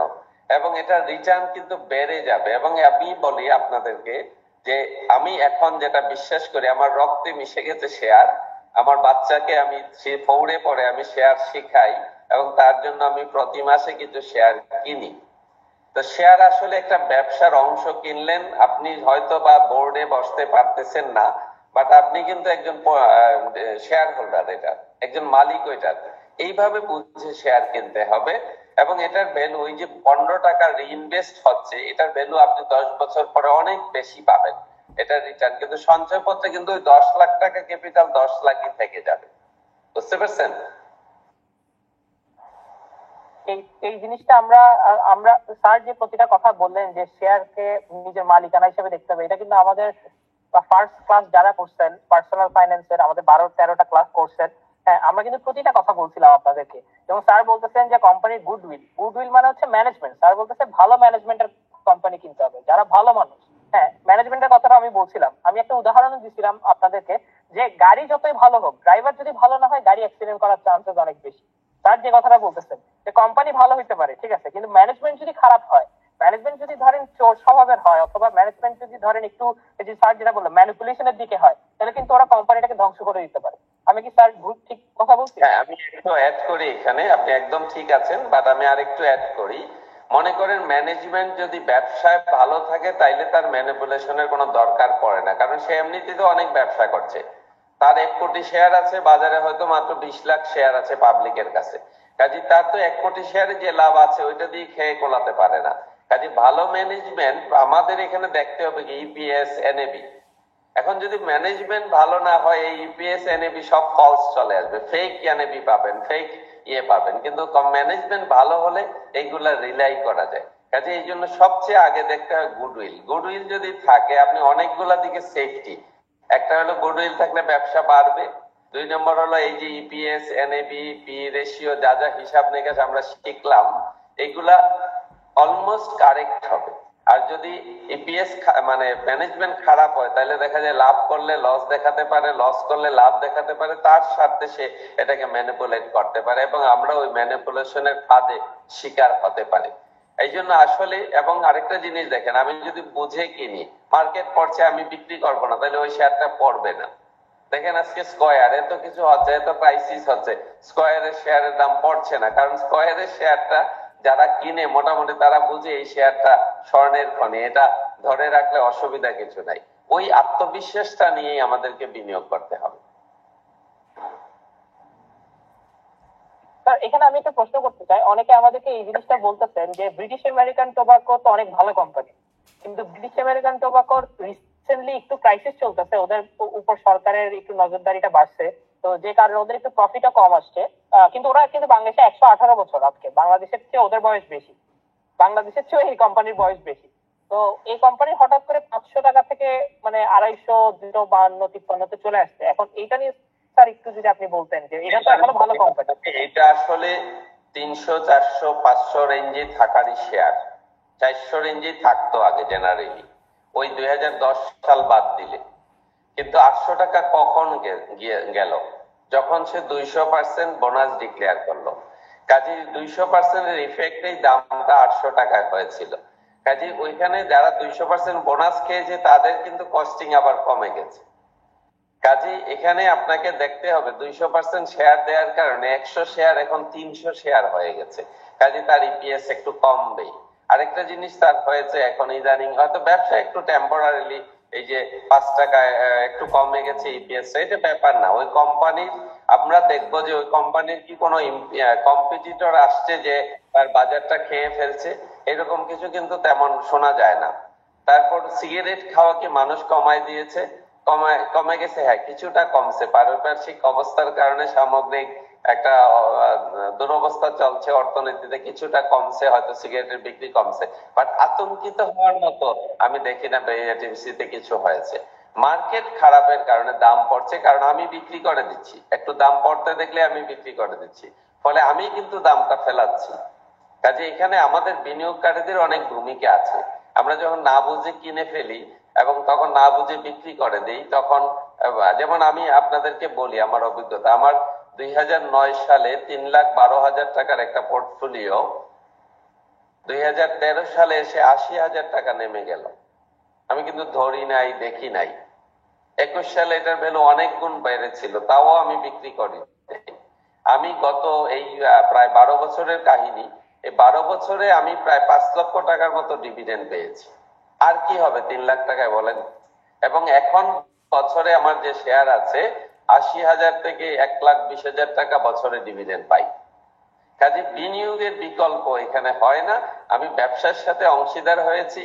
এবং এটার রিটার্ন কিন্তু বেড়ে যাবে। এবং আমি বলি আপনাদেরকে যে আমি এখন যেটা বিশ্বাস করি, আমার রক্তে মিশে গেছে শেয়ার। আমার বাচ্চাকে আমি 4 পড়ে আমি শেয়ার শিখাই এবং তার জন্য আমি প্রতি মাসে কিছু শেয়ার কিনি। তো শেয়ার আসলে একটা ব্যবসার অংশ। কিনলেন, আপনি হয়তো বা বোর্ডে বসতে পারতেছেন না, বাট আপনি কিন্তু একজন শেয়ার হোল্ডার, এটা একজন মালিক ওইটার। এইভাবে বুঝে শেয়ার কিনতে হবে। এবং এটার ভ্যালু, ওই যে 15 টাকা রিইনভেস্ট হচ্ছে, এটার ভ্যালু আপনি 10 বছর পরে অনেক বেশি পাবেন এটার রিটার্ন। কিন্তু সঞ্চয়পত্রে কিন্তু ওই 10 লাখ টাকা ক্যাপিটাল 10 লাখই থেকে যাবে। বুঝতে পারছেন? এই জিনিসটা আমরা আমরা স্যার যে প্রতিটা কথা বললেন যে শেয়ারকে নিজের মালিকানা হিসেবে দেখতে হবে, এটা কিন্তু আমাদের ফার্স্ট ক্লাস যারা করছেন পার্সোনাল ফাইন্যান্সের, আমাদের 12-13টা ক্লাস করছেন, হ্যাঁ আমরা কিন্তু প্রতিটা কথা বলছিলাম আপনাদেরকে। এবং স্যার বলতেছেন যে কোম্পানির গুডউইল মানে হচ্ছে ম্যানেজমেন্ট। স্যার বলতেছে ভালো ম্যানেজমেন্টের কোম্পানি কিনতে হবে, যারা ভালো মানুষ। হ্যাঁ, ম্যানেজমেন্টের কথাটা আমি বলছিলাম, আমি একটা উদাহরণ দিছিলাম আপনাদেরকে যে গাড়ি যতই ভালো হোক, ড্রাইভার যদি ভালো না হয় গাড়ি অ্যাক্সিডেন্ট করার চান্সেস অনেক বেশি। স্যার যে কথাটা বলতেছেন যে কোম্পানি ভালো হইতে পারে, ঠিক আছে, কিন্তু ম্যানেজমেন্ট যদি খারাপ হয়, ম্যানেজমেন্ট যদি ধরেন চোর স্বভাবের হয়, অথবা ম্যানেজমেন্ট যদি ধরেন একটু, এই যে স্যার যেটা বললো ম্যানিপুলেশনের দিকে হয়, তাহলে কিন্তু ওরা কোম্পানিটাকে ধ্বংস করে দিতে পারে। আমি কি স্যার ঠিক কথা বলছি? হ্যাঁ, আমি একটু অ্যাড করি এখানে, আপনি একদম ঠিক আছেন, বাট আমি আরেকটু অ্যাড করি। মনে করেন ম্যানেজমেন্ট যদি ব্যবসায় ভালো থাকে তাইলে তার ম্যানিপুলেশনের কোনো দরকার পড়ে না, কারণ সে এমনিতেই তো অনেক ব্যবসা করছে। তার 1 কোটি শেয়ার আছে, বাজারে হয়তো মাত্র 20 লাখ শেয়ার আছে পাবলিকের কাছে। কাজে তার তো 1 কোটি শেয়ারে যে লাভ আছে ওইটা দিয়ে খেয়ে কোলাতে পারে না। কাজে ভালো ম্যানেজমেন্ট আমাদের এখানে দেখতে হবে কি ইপিএস, এনএবি। এখন যদি ম্যানেজমেন্ট ভালো না হয়, এই ইপিএস, এনএবি সব ফলস চলে আসবে, ফেক এনএবি পাবেন, ফেক পাবেন। কিন্তু ম্যানেজমেন্ট ভালো হলে এইগুলা রিলাই করা যায়। কাজে এই জন্য সবচেয়ে আগে দেখতে হয় গুডউইল। গুডউইল যদি থাকে আপনি অনেকগুলা দিকে সেফটি। একটা হলো গুডউইল থাকলে ব্যবসা বাড়বে। 2 নম্বর হলো এই যে ইপিএস, এনএবি, পি রেশিও যা যা হিসাব নিকাশ আমরা শিখলাম এগুলা অলমোস্ট কারেক্ট হবে। আর যদি ইপিএস মানে ম্যানেজমেন্ট খারাপ হয় তাহলে দেখা যায় লাভ করলে লস দেখাতে পারে, লস করলে লাভ দেখাতে পারে, তার সাথে সে এটাকে ম্যানিপুলেট করতে পারে এবং আমরা ওই ম্যানিপুলেশনের ফাঁদে শিকার হতে পারি। এই জন্য আসলে এবং আরেকটা জিনিস দেখেন, আমি যদি বুঝে কিনি মার্কেট পড়ছে আমি বিক্রি করবো না, তাহলে ওই শেয়ারটা পড়বে না। দেখেন আজকে স্কয়ার এত কিছু হচ্ছে, এত ক্রাইসিস হচ্ছে, স্কয়ারের শেয়ারের দাম পড়ছে না, কারণ স্কয়ারের শেয়ারটা যারা কিনে মোটামুটি তারা বুঝে এই শেয়ারটা স্বর্ণের খনি, এটা ধরে রাখলে অসুবিধা কিছু নাই। ওই আত্মবিশ্বাসটা নিয়েই আমাদেরকে বিনিয়োগ করতে হবে। এখানে আমি একটা প্রশ্ন করতে চাই, অনেকে আমাদেরকে এই জিনিসটা বলতেছেন যে ব্রিটিশ আমেরিকান টোবাকো তো অনেক ভালো কোম্পানি, কিন্তু ব্রিটিশ আমেরিকান টোবাকোর রিসেন্টলি একটু ক্রাইসিস চলতেছে, ওদের উপর সরকারের একটু নজরদারিটা বাড়ছে, তো যে কারণে ওদের একটু প্রফিটও কম আসছে। কিন্তু ওরা কিন্তু বাংলাদেশে 118 বছর, আজকে বাংলাদেশের চেয়ে ওদের বয়স বেশি, বাংলাদেশের চেয়ে এই কোম্পানির বয়স বেশি। তো এই কোম্পানি হঠাৎ করে 500 টাকা থেকে মানে 250, 252, 53 চলে আসছে। এখন এইটা নিয়ে স্যার একটু যদি আপনি বলতেন যে এটা তো এখনো ভালো কোম্পানি। এটা আসলে 300, 400, 500 রেঞ্জে থাকারই শেয়ার। 400 রেঞ্জে থাকতো আগে জেনারেলি, ওই 2010 সাল বাদ দিলে। কিন্তু 800 টাকা কখন গেল? যখন সে 200% বোনাস ডিক্লেয়ার করলো। কাজে 200% এর ইফেক্টেই দামটা 800 টাকায় হয়েছিল। কাজে ওইখানে যারা 200% বোনাস খেয়েছে তাদের কিন্তু কস্টিং আবার কমে গেছে। কাজে এখানে আপনাকে দেখতে হবে 200% শেয়ার দেওয়ার কারণে 100 শেয়ার এখন 300 শেয়ার হয়ে গেছে। কাজে তার ইপিএস একটু কমবে। আরেকটা জিনিস তার হয়েছে এখন ইদানিং হয়তো ব্যবসা একটু টেম্পোরারিলি এই যে 5 টাকায় একটু কমে গেছে ইপিএস, এটা ব্যাপার না। ওই কোম্পানির আমরা দেখবো যে ওই কোম্পানির কি কোনো কম্পিটিটর আসছে যে তার বাজারটা খেয়ে ফেলছে, এরকম কিছু কিন্তু তেমন শোনা যায় না। তারপর সিগারেট খাওয়া কি মানুষ কমায় দিয়েছে? কমে গেছে, হ্যাঁ কিছুটা কমছে, পারিপার্শ্বিক অবস্থার কারণে সামগ্রিক একটা দুরবস্থা চলছে অর্থনীতিতে, কিছুটা কমছে, হয়তো সিগারেটের বিক্রি কমছে, বাট আতঙ্কিত হওয়ার মতো আমি দেখি না বিএটিএমসিতে কিছু হয়েছে। মার্কেট খারাপের কারণে দাম পড়ছে, কারণ আমি বিক্রি করে দিচ্ছি, একটু দাম পড়তে দেখলে আমি বিক্রি করে দিচ্ছি, ফলে আমি কিন্তু দামটা ফেলাচ্ছি। কাজে এখানে আমাদের বিনিয়োগকারীদের অনেক ভূমিকা আছে। আমরা যখন না বুঝে কিনে ফেলি এবং তখন না বুঝে বিক্রি করে দেই, তখন যেমন আমি আপনাদেরকে বলি আমার অভিজ্ঞতা, আমার 2009 সালে 3,12,000 টাকার একটা পোর্টফোলিও 2013 সালে এসে 80,000 টাকা নেমে গেল। আমি কিন্তু ধরি নাই, দেখি নাই। 21 সালে এটার ভ্যালু অনেক গুণ বেড়েছিল, তাও আমি বিক্রি করি। আমি গত এই প্রায় 12 বছরের কাহিনী, এই 12 বছরে আমি প্রায় 5 লক্ষ টাকার মতো ডিভিডেন্ড পেয়েছি। আর কি হবে 3 লাখ টাকায় বলেন? এবং এখন বছরে আমার যে শেয়ার আছে 80,000 থেকে 1,20,000 টাকা বছরে ডিভিডেন্ড পাই। কাজে বিনিয়োগের বিকল্প এখানে হয় না। আমি ব্যবসার সাথে অংশীদার হয়েছি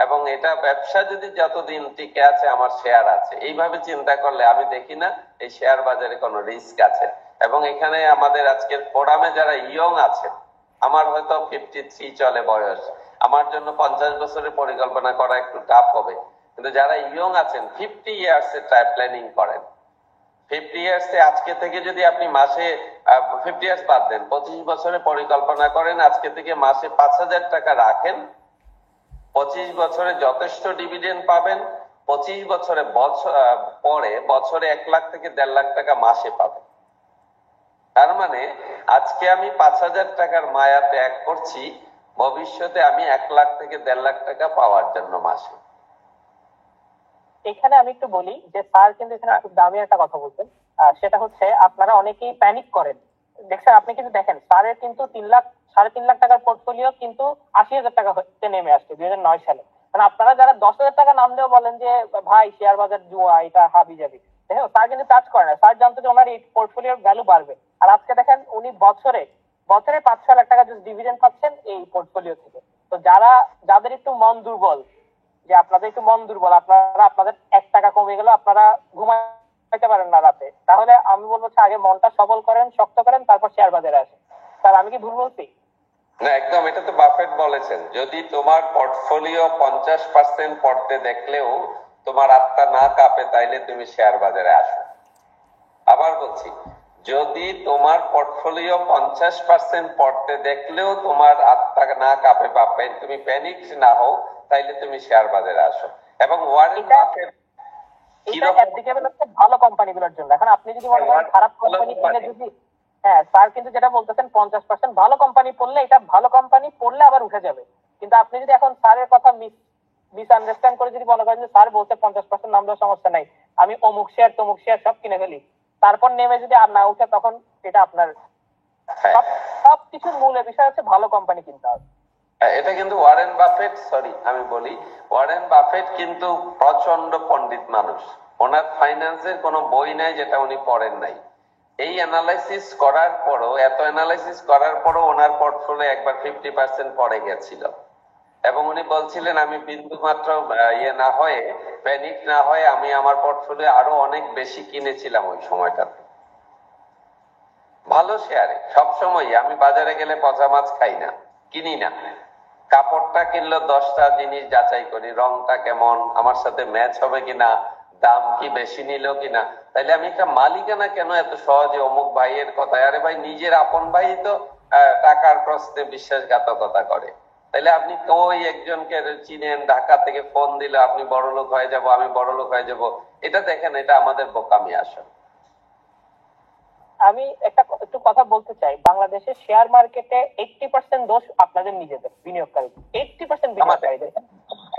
এবং এটা ব্যবসা যদি যতদিন টিকে আছে আমার শেয়ার আছে, এইভাবে চিন্তা করলে আমি দেখি না এই শেয়ার বাজারে কোনো রিস্ক আছে। এবং এখানে আমাদের আজকের ফোরামে যারা ইয়ং আছেন, আমার হয়তো 53 চলে বয়স, আমার জন্য 50 বছরের পরিকল্পনা করা একটু টাফ হবে, কিন্তু যারা ইয়ং আছেন 50 ইয়ার্স এর প্ল্যানিং করেন, 50 ইয়ার্স আজকে থেকে যদি আপনি মাসে 50 ইয়ার্স বাদ দেন, 25 বছরের পরিকল্পনা করেন, আজকে থেকে মাসে 5,000 টাকা রাখেন, 25 বছরে যথেষ্ট ডিভিডেন্ড পাবেন, 25 বছরে পরে বছরে 1 লাখ থেকে 1.5 লাখ টাকা মাসে পাবেন। তার মানে আজকে আমি 5,000 টাকার মায়া ত্যাগ করছি, ভবিষ্যতে আমি 1 লাখ থেকে 1.5 লাখ টাকা পাওয়ার জন্য মাসে। এখানে আমি একটু বলি যে স্যার কিন্তু এখানে খুব দামি একটা কথা বলছেন, সেটা হচ্ছে আপনারা অনেকেই প্যানিক করেন। দেখছেন আপনি কিন্তু দেখেন স্যারের কিন্তু 3 লাখ 3.5 লাখ টাকার পোর্টফোলিও কিন্তু 80,000 টাকা হতে নেমে আসছে 2009 সালে। মানে আপনারা যারা 10,000 টাকা নাম দিয়েও বলেন যে ভাই শেয়ার বাজার জুয়া, এটা হাবি যাবি, দেখেন স্যার কিন্তু টাচ করে না। স্যার জানতো যে ওনার এই পোর্টফোলিওর ভ্যালু বাড়বে, আর আজকে দেখেন উনি বছরে 5-6 লাখ টাকা যদি ডিভিডেন্ড পাচ্ছেন এই পোর্টফোলিও থেকে। তো যাদের একটু মন দুর্বল, যে আপনাদের একটু মন দুর্বল, আপনাদের 1 টাকা কমে গেল আপনারা ঘুমাইতে পারেন না রাতে, তাহলে আমি বলবো আগে মনটা সবল করেন, শক্ত করেন, তারপর শেয়ার বাজারে আসেন। স্যার আমি কি ভুল বলছি? না, একদম, এটা তো বাফেট বলেছেন, যদি তোমার পোর্টফোলিও 50% পড়তে দেখলেও তোমার আত্মা না কাঁপে তাইলে তুমি শেয়ার বাজারে আসো। আবার বলছি, যদি তোমার পোর্টফোলিও 50% পড়তে দেখলেও তোমার আত্মা না কাঁপে বা তুমি প্যানিক না হও তাইলে তুমি শেয়ার বাজারে আসো। এবং ওয়ারেন বাফেট ভালো কোম্পানিগুলোর জন্য। এখন আপনি যদি মনে করেন খারাপ কোম্পানি কিনে যদি, হ্যাঁ স্যার কিন্তু যেটা বলতেছেন 50% ভালো কোম্পানি পড়লে, এটা ভালো কোম্পানি পড়লে আবার উঠে যাবে। কিন্তু আপনি যদি এখন স্যারের কথা মিসআন্ডারস্ট্যান্ড করে যদি মনে করেন যে স্যার বলতে 50% নামলেও সমস্যা নাই, আমি অমুক শেয়ার তমুক শেয়ার সব কিনে ফেলি, তারপর নেমে যদি আর না উঠে, তখন এটা আপনার সবকিছুর মূলের বিষয় হচ্ছে ভালো কোম্পানি কিনতে হবে। এটা কিন্তু ওয়ারেন বাফেট, সরি আমি বলি, ওয়ারেন বাফেট কিন্তু প্রচন্ড পণ্ডিত মানুষ। ওনার ফাইন্যান্সের কোনো বই নাই যেটা উনি পড়েন নাই। এই অ্যানালাইসিস করার পরও, এত অ্যানালাইসিস করার পরও ওনার পোর্টফোলিও একবার 50% পড়ে গেছিল এবং উনি বলছিলেন আমি বিন্দু মাত্র না হয়ে, প্যানিক না হয়ে আমি আমার পোর্টফোলিও আরো অনেক বেশি কিনেছিলাম ওই সময়টাতে ভালো শেয়ারে। সবসময় আমি বাজারে গেলে পচা মাছ খাই না, কিনি না। কাপড়টা কিনলো 10টা জিনিস যাচাই করি, রংটা কেমন, আমার সাথে ম্যাচ হবে কিনা, দাম কি বেশি নিল কিনা। তাইলে আমি একটা মালিকানা কেন এত সহজে অমুক ভাইয়ের কথায়, আরে ভাই নিজের আপন ভাই তো টাকার প্রশ্নে বিশ্বাসঘাতকতা করে। তাইলে আপনি ওই একজনকে চিনেন, ঢাকা থেকে ফোন দিলে আপনি বড়লোক হয়ে যাব, আমি বড়লোক হয়ে যাব, এটা দেখেন, এটা আমাদের বোকামি আসলে। আমি একটু কথা বলতে চাই, বাংলাদেশের শেয়ার মার্কেটে 80% দোষ আপনাদের নিজেদের বিনিয়োগকারীদের। 80% বিনিয়োগকারীদের,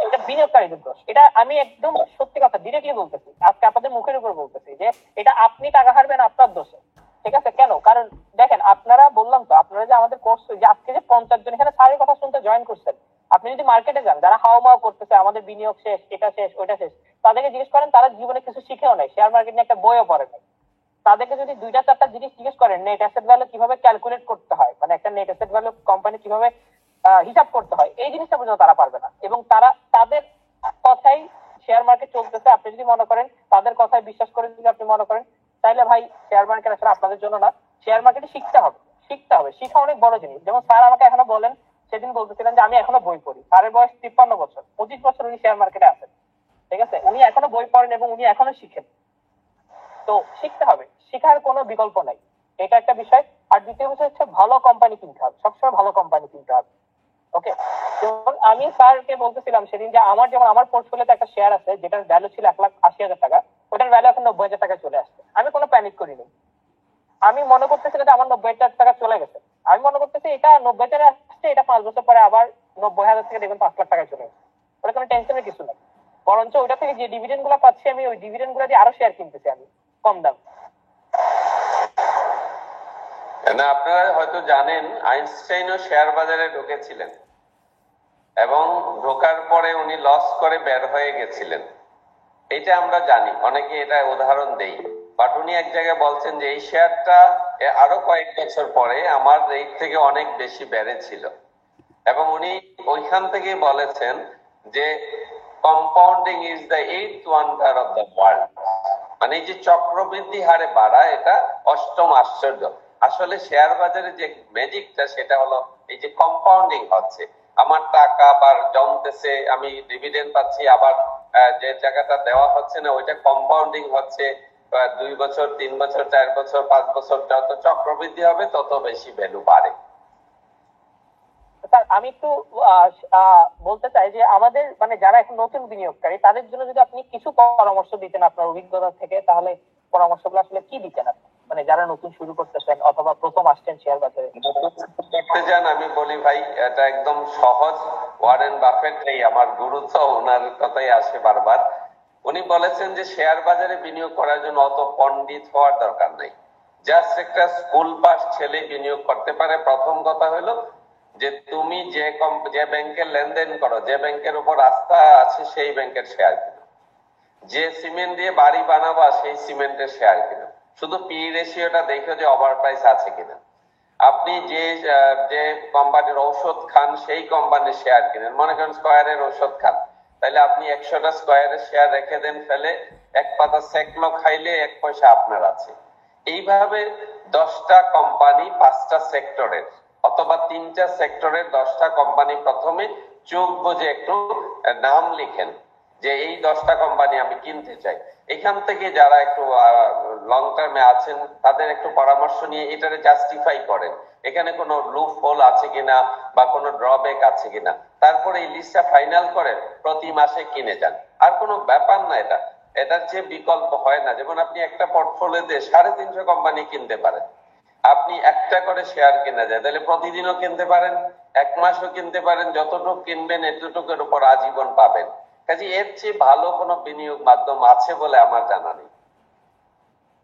এটা বিনিয়োগকারীদের দোষ। এটা আমি একদম সত্যি কথা ডিরেক্টলি বলতেছি, আজকে আপনাদের মুখের উপর বলতেছি যে এটা আপনি টাকা হারবেন আপনার দোষে। ঠিক আছে? কেন? কারণ দেখেন, আপনারা বললাম তো, আপনারা যে আমাদের কোর্স, যে আজকে যে 50 জন এখানে স্যারের কথা শুনতে জয়েন করছেন, আপনি যদি মার্কেটে যান, যারা হাওমাও করতেছে আমাদের বিনিয়োগ শেষ, এটা শেষ, ওইটা শেষ, তাদেরকে জিজ্ঞেস করেন, তারা জীবনে কিছু শিখেও নাই, শেয়ার মার্কেট নিয়ে একটা বইও পড়ে নাই। তাদেরকে যদি 2-4টা জিনিস জিজ্ঞেস করেন, নেট অ্যাসেট ভ্যালু কিভাবে ক্যালকুলেট করতে হয়, মানে একটা নেট অ্যাসেট ভ্যালু কোম্পানি কিভাবে হিসাব করতে হয়, এই জিনিসটা পর্যন্ত তারা পারবে না। এবং তারা তাদের কথাই শেয়ার মার্কেট চলতেছে। আপনি যদি মনে করেন তাদের কথায় বিশ্বাস করে যদি আপনি মনে করেন, তাহলে ভাই শেয়ার মার্কেট আসলে আপনাদের জন্য না। শেয়ার মার্কেটে শিখতে হবে, শিখতে হবে, শিখা অনেক বড় জিনিস। যেমন স্যার আমাকে এখনো বলেন, সেদিন বলতেছিলেন যে আমি এখনো বই পড়ি। স্যারের বয়স 53 বছর, 25 বছর উনি শেয়ার মার্কেটে আছেন। ঠিক আছে? উনি এখনো বই পড়েন এবং উনি এখনো শিখেন। তো শিখতে হবে, শেখার কোনো বিকল্প নাই, এটা একটা বিষয়। আর দ্বিতীয় বিষয় হচ্ছে ভালো কোম্পানি কিনতে হবে, সবসময় ভালো কোম্পানি কিনতে হবে। ওকে? যেমন আমি স্যারকে বলতেছিলাম সেদিন যে আমার পোর্টফোলিওতে একটা শেয়ার আছে যেটার ভ্যালু ছিল 1,80,000 টাকা, ওটার ভ্যালু এখন 90,000 টাকা চলে আসছে। আমি কোনো প্যানিক করিনি। আমি মনে করতেছিলাম যে আমার 90,000 টাকা চলে গেছে, আমি মনে করতেছি এটা 90,000 আসছে, এটা 5 বছর পরে আবার 90,000 থেকে দেখবেন 5 লাখ টাকায় চলে গেছে। ওটা কোনো টেনশনের কিছু নাই। বরঞ্চ ওইটা থেকে যে ডিভিডেন্ড গুলো পাচ্ছি, আমি ওই ডিভিডেন্ড গুলো দিয়ে আরো শেয়ার কিনতেছি আমি কম দাম। না, আপনারা হয়তো জানেন আইনস্টাইনও শেয়ার বাজারে ঢুকেছিলেন এবং ঢোকার পরে উনি লস করে বের হয়ে গেছিলেন। এটা আমরা জানি, অনেকে এটা উদাহরণ দেই। বাট উনি এক জায়গায় বলছেন যে এই শেয়ারটা আরো কয়েক বছর পরে আমার রেট থেকে অনেক বেশি বেড়েছিল এবং উনি ওইখান থেকে বলেছেন যে compounding is the 8th wonder of the world, মানে এই যে চক্রবৃদ্ধি হারে বাড়া, এটা 8ম আশ্চর্য। আসলে শেয়ার বাজারে যে ম্যাজিকটা সেটা হলো এই যে কম্পাউন্ডিং হচ্ছে, আমার টাকা আবার জমতেছে, আমি ডিভিডেন্ড পাচ্ছি, আবার যে জায়গাটা দেওয়া হচ্ছে না ওইটা কম্পাউন্ডিং হচ্ছে। 2 বছর 3 বছর 4 বছর 5 বছর যত চক্রবৃদ্ধি হবে তত বেশি ভ্যালু বাড়ে। স্যার আমি একটু বলতে চাই যে আমাদের মানে যারা এখন নতুন বিনিয়োগকারী, তাদের জন্য যদি আপনি কিছু পরামর্শ দিতেন আপনার অভিজ্ঞতা থেকে, তাহলে পরামর্শগুলো আসলে কি দিতেন আপনি, মানে যারা নতুন শুরু করতেছেন অথবা প্রথম আসছেন শেয়ার বাজারে? করতে যান, আমি বলি ভাই এটা একদম সহজ। ওয়ারেন বাফেট আমার গুরু, তো ওনার কথাই আসে বারবার। উনি বলেছেন যে শেয়ার বাজারে বিনিয়োগ করার জন্য অত পণ্ডিত হওয়ার দরকার নাই, জাস্ট একটা স্কুল পাস ছেলে বিনিয়োগ করতে পারে। প্রথম কথা হলো যে তুমি যে ব্যাংকের লেনদেন করো, যে ব্যাংকের উপর আস্থা আছে সেই ব্যাংকের শেয়ার কিনো, যে সিমেন্ট দিয়ে বাড়ি বানাবা সেই সিমেন্টের শেয়ার কিনো, শুধু পি রেশিওটা দেখো যে ওভার প্রাইস আছে কিনা। আপনি যে কোম্পানির ঔষধ খান সেই কোম্পানির শেয়ার কিনেন, মনে করেন স্কয়ারের ঔষধ খান, তাহলে আপনি 100টা স্কয়ারের শেয়ার রেখে দেন ফেলে, এক পাতা সেকলো খাইলে 1 পয়সা আপনার আছে। এইভাবে 10টা কোম্পানি 5টা সেক্টরের অথবা 3টা সেক্টরের 10টা কোম্পানি প্রথমে চোখ বুজে একটু নাম লিখেন যে এই 10টা কোম্পানি আমি কিনতে চাই। এখান থেকে যারা একটু লং টার্মে আছেন তাদের একটু পরামর্শ নিয়ে এটারে জাস্টিফাই করেন, এখানে কোনো লুপ হোল আছে কিনা বা কোনো ড্রব্যাক আছে কিনা, তারপরে এই লিস্টটা ফাইনাল করেন, প্রতি মাসে কিনে যান। আর কোনো ব্যাপার না, এটার যে বিকল্প হয় না। যেমন আপনি একটা পোর্টফোলিওতে 350 কোম্পানি কিনতে পারেন, আপনি একটা করে শেয়ার কেনা যায়, তাহলে প্রতিদিনও কিনতে পারেন, 1 মাসও কিনতে পারেন, যতটুকু কিনবেন এতটুকুর উপর আজীবন পাবেন। কাজে এর চেয়ে ভালো কোনো বিনিয়োগ মাধ্যম আছে বলে আমার জানা নেই।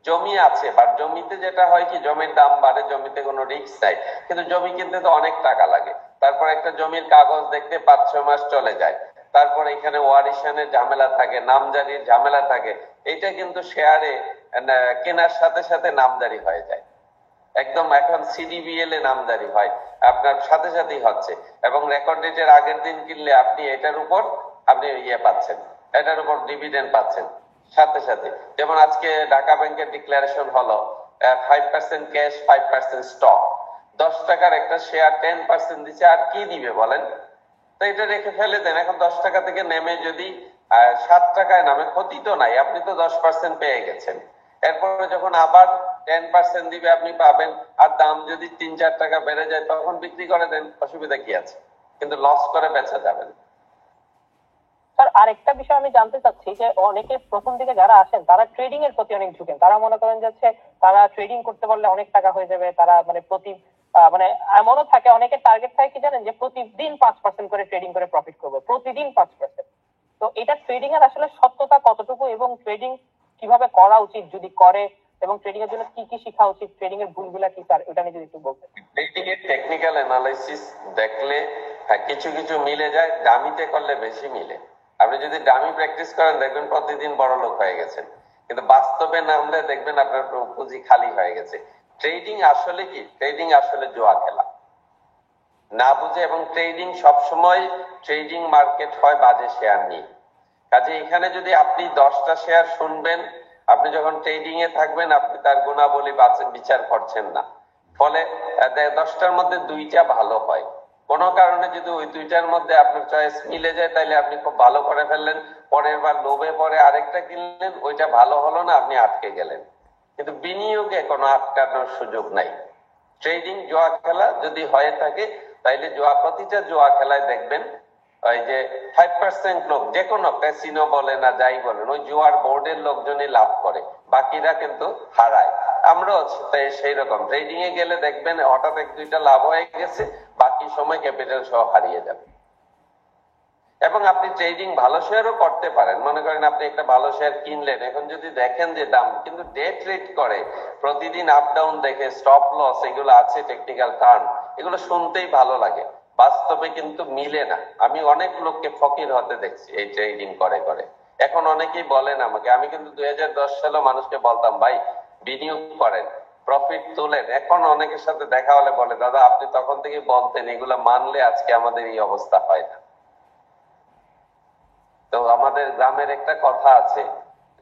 জমি আছে, বাট জমিতে যেটা হয় কি, জমির দাম বাড়ে, জমিতে কোনো রিস্ক নাই, কিন্তু জমি কিনতে তো অনেক টাকা লাগে। তারপর একটা জমির কাগজ দেখতে 5-6 মাস চলে যায়, তারপর এখানে ওয়ারিশানের ঝামেলা থাকে, নামজারির ঝামেলা থাকে। এটা কিন্তু শেয়ারে কেনার সাথে সাথে নামজারি হয়ে যায়, একদম এখন সিডিবিএল এ নামজারি হয়, আপনার সাথে সাথেই হচ্ছে, এবং রেকর্ড ডেটের আগের দিন কিনলে আপনি এটার উপর আপনি পাচ্ছেন, এটার উপর ডিভিডেন্ড পাচ্ছেন সাথে সাথে। যেমন আজকে ঢাকা ব্যাংকের ডিক্লারেশন হলো 5% ক্যাশ 5% স্টক, 10 টাকার একটা শেয়ার 10% দিচ্ছে, আর কি দিবে বলেন? তো এটা রেখে ফেলে দেন। এখন 10 টাকা থেকে নেমে যদি 7 টাকায় নামে, ক্ষতি তো নাই, আপনি তো 10% পেয়ে গেছেন। এরপরে যখন আবার 10% দিবে আপনি পাবেন, আর দাম যদি 3-4 টাকা বেড়ে যায় তখন বিক্রি করে দেন, অসুবিধা কি আছে? কিন্তু লস করে বেচা যাবে না। স্যার আরেকটা বিষয় আমি জানতে চাচ্ছি যে অনেকে প্রথম দিকে যারা আসেন তারা ট্রেডিং এর প্রতি অনেক ঝুঁকেন, তারা মনে করেন যাচ্ছে তারা ট্রেডিং করতে পারলে অনেক টাকা হয়ে যাবে, তারা মানে মানে এমনও থাকে, অনেকের টার্গেট থাকে কি জানেন, যে প্রতিদিন 5% করে ট্রেডিং করে প্রফিট করবে, প্রতিদিন 5%। তো এটা ট্রেডিং এর আসলে সত্যতা কতটুকু, এবং ট্রেডিং কিভাবে করা উচিত যদি করে, এবং ট্রেডিং এর জন্য কি কি শেখা উচিত, ট্রেডিং এর ভুলগুলা কি স্যার, এটা নিয়ে যদি একটু বলতেন। ট্রেডিং এর টেকনিক্যাল অ্যানালাইসিস দেখলে কিছু কিছু মিলে যায়, ডামিতে করলে বেশি মিলে। আপনি যদি ডামি প্র্যাকটিস করেন দেখবেন প্রতিদিন বড় লোক হয়ে গেছেন, কিন্তু বাস্তবে নামলে দেখবেন আপনার পুঁজি খালি হয়ে গেছে। ট্রেডিং আসলে কি? ট্রেডিং আসলে জুয়া খেলা, না বুঝে। এবং ট্রেডিং সবসময়, ট্রেডিং মার্কেট হয় বাজে শেয়ার নিয়ে। কাজে এখানে যদি আপনি 10টা শেয়ার শুনবেন, আপনি যখন ট্রেডিং এ থাকবেন আপনি তার গুণাবলী বিচার করছেন না, ফলে 10টার মধ্যে 2টা ভালো হয়। কোন কারণে যদি ওই 2টার মধ্যে আপনার চয়েস মিলে যায়, তাহলে আপনি খুব ভালো করে ফেললেন, পরের বার লোভে পরে আরেকটা কিনলেন, ওইটা ভালো হলো না, আপনি আটকে গেলেন। কিন্তু বিনিয়োগে কোনো আটকানোর সুযোগ নাই। ট্রেডিং জুয়া খেলা যদি হয়ে থাকে, তাইলে প্রতিটা জুয়া খেলায় দেখবেন ওই যে 5% লোক, যে কোনো ক্যাসিনো বলেন না যাই বলেন, ওই জুয়ার বোর্ডের লোকজনই লাভ করে, বাকিরা কিন্তু হারায়। আমরাও সেই রকম ট্রেডিং এ গেলে দেখবেন হঠাৎ 1-2টা লাভ হয়ে গেছে, বাকি সময় ক্যাপিটাল সহ হারিয়ে যাবে। এবং আপনি ট্রেডিং ভালো শেয়ারও করতে পারেন। মনে করেন আপনি একটা ভালো শেয়ার কিনলেন, এখন যদি দেখেন যে দাম কিন্তু ডে ট্রেড করে, প্রতিদিন আপ ডাউন দেখে, স্টপ লস এগুলো আছে, টেকনিক্যাল টার্ন, এগুলো শুনতেই ভালো লাগে, বাস্তবে কিন্তু মিলে না। আমি অনেক লোককে ফকির হতে দেখছি এই ট্রেডিং করে করে। এখন অনেকেই বলেন আমাকে, আমি কিন্তু 2010 সালে মানুষকে বলতাম ভাই বিনিয়োগ করেন, প্রফিট তোলেন। এখন অনেকের সাথে দেখা হলে বলে দাদা আপনি তখন থেকে বলতেন, এগুলা মানলে আজকে আমাদের এই অবস্থা হয় না। তো আমাদের গ্রামের একটা কথা আছে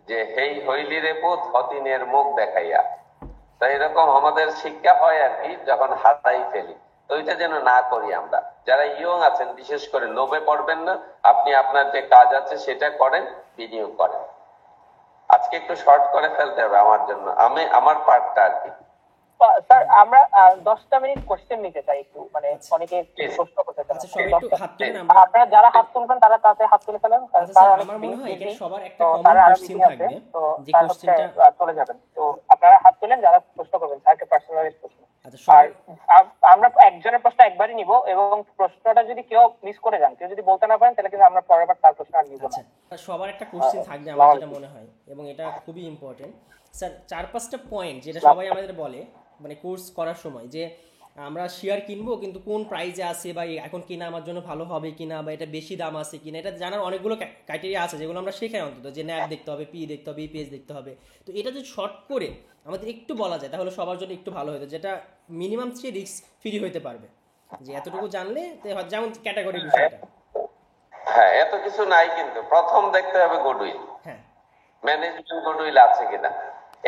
যে হেই হইলি রে পুত হতিনের মুখ দেখাইয়া। তো এরকম আমাদের শিক্ষা হয় আর কি, যখন হাতাই ফেলি। তো ওইটা যেন না করি আমরা। যারা ইয়ং আছেন বিশেষ করে লোভে পড়বেন না, আপনি আপনার যে কাজ আছে সেটা করেন, বিনিয়োগ করেন। আজকে একটু শর্ট করে ফেলতে হবে আমার জন্য, আমার পার্টটা আর কি। স্যার আমরা 10টা মিনিট কোশ্চেন নিতে চাই একটু, মানে অনেকে প্রশ্ন করতে চান। আপনারা যারা হাত তুলবেন তারা তাতে হাত তুলে ফেলেন। আমার মনে হয় এখানে সবার একটা কমন কোশ্চেন থাকবে, যে কোশ্চেনটা চলে যাবেন। তো আপনারা হাত তুলেন যারা প্রশ্ন করবেন, স্যারকে পার্সোনালাইজ প্রশ্ন। আর আমরা একজনের প্রশ্ন একবারই নিব, এবং প্রশ্নটা যদি কেউ মিস করে যান, কেউ যদি বলতে না পারেন, তাহলে কিন্তু আমরা পরের বার তার প্রশ্ন আর নিব না। সবার একটা কোশ্চেন থাকবে আমার যেটা মনে হয়, এবং এটা খুবই ইম্পর্টেন্ট। স্যার 4-5টা পয়েন্ট যেটা সবাই আমাদের বলে মানে কোর্স করার সময়, যে আমরা শেয়ার কিনবো কিন্তু কোন প্রাইসে আছে, বা এখন কিনা আমার জন্য ভালো হবে কিনা, বা এটা বেশি দাম আছে কিনা, এটা জানার অনেকগুলো ক্রাইটেরিয়া আছে যেগুলো আমরা শেখাই অন্তত, যে ন্যাপ দেখতে হবে, পি দেখতে হবে, ইপিএস দেখতে হবে। তো এটা যদি শর্ট করে আমাদের একটু বলা যায় তাহলে সবার জন্য একটু ভালো হতো, যেটা মিনিমাম সে রিস্ক ফ্রি হতে পারবে, যে এতটুকু জানলে, যেমন ক্যাটাগরি বিষয়টা। হ্যাঁ, এত কিছু নাই, কিন্তু প্রথম দেখতে হবে গুডউইল। হ্যাঁ, ম্যানেজমেন্ট গুডউইল আছে কিনা,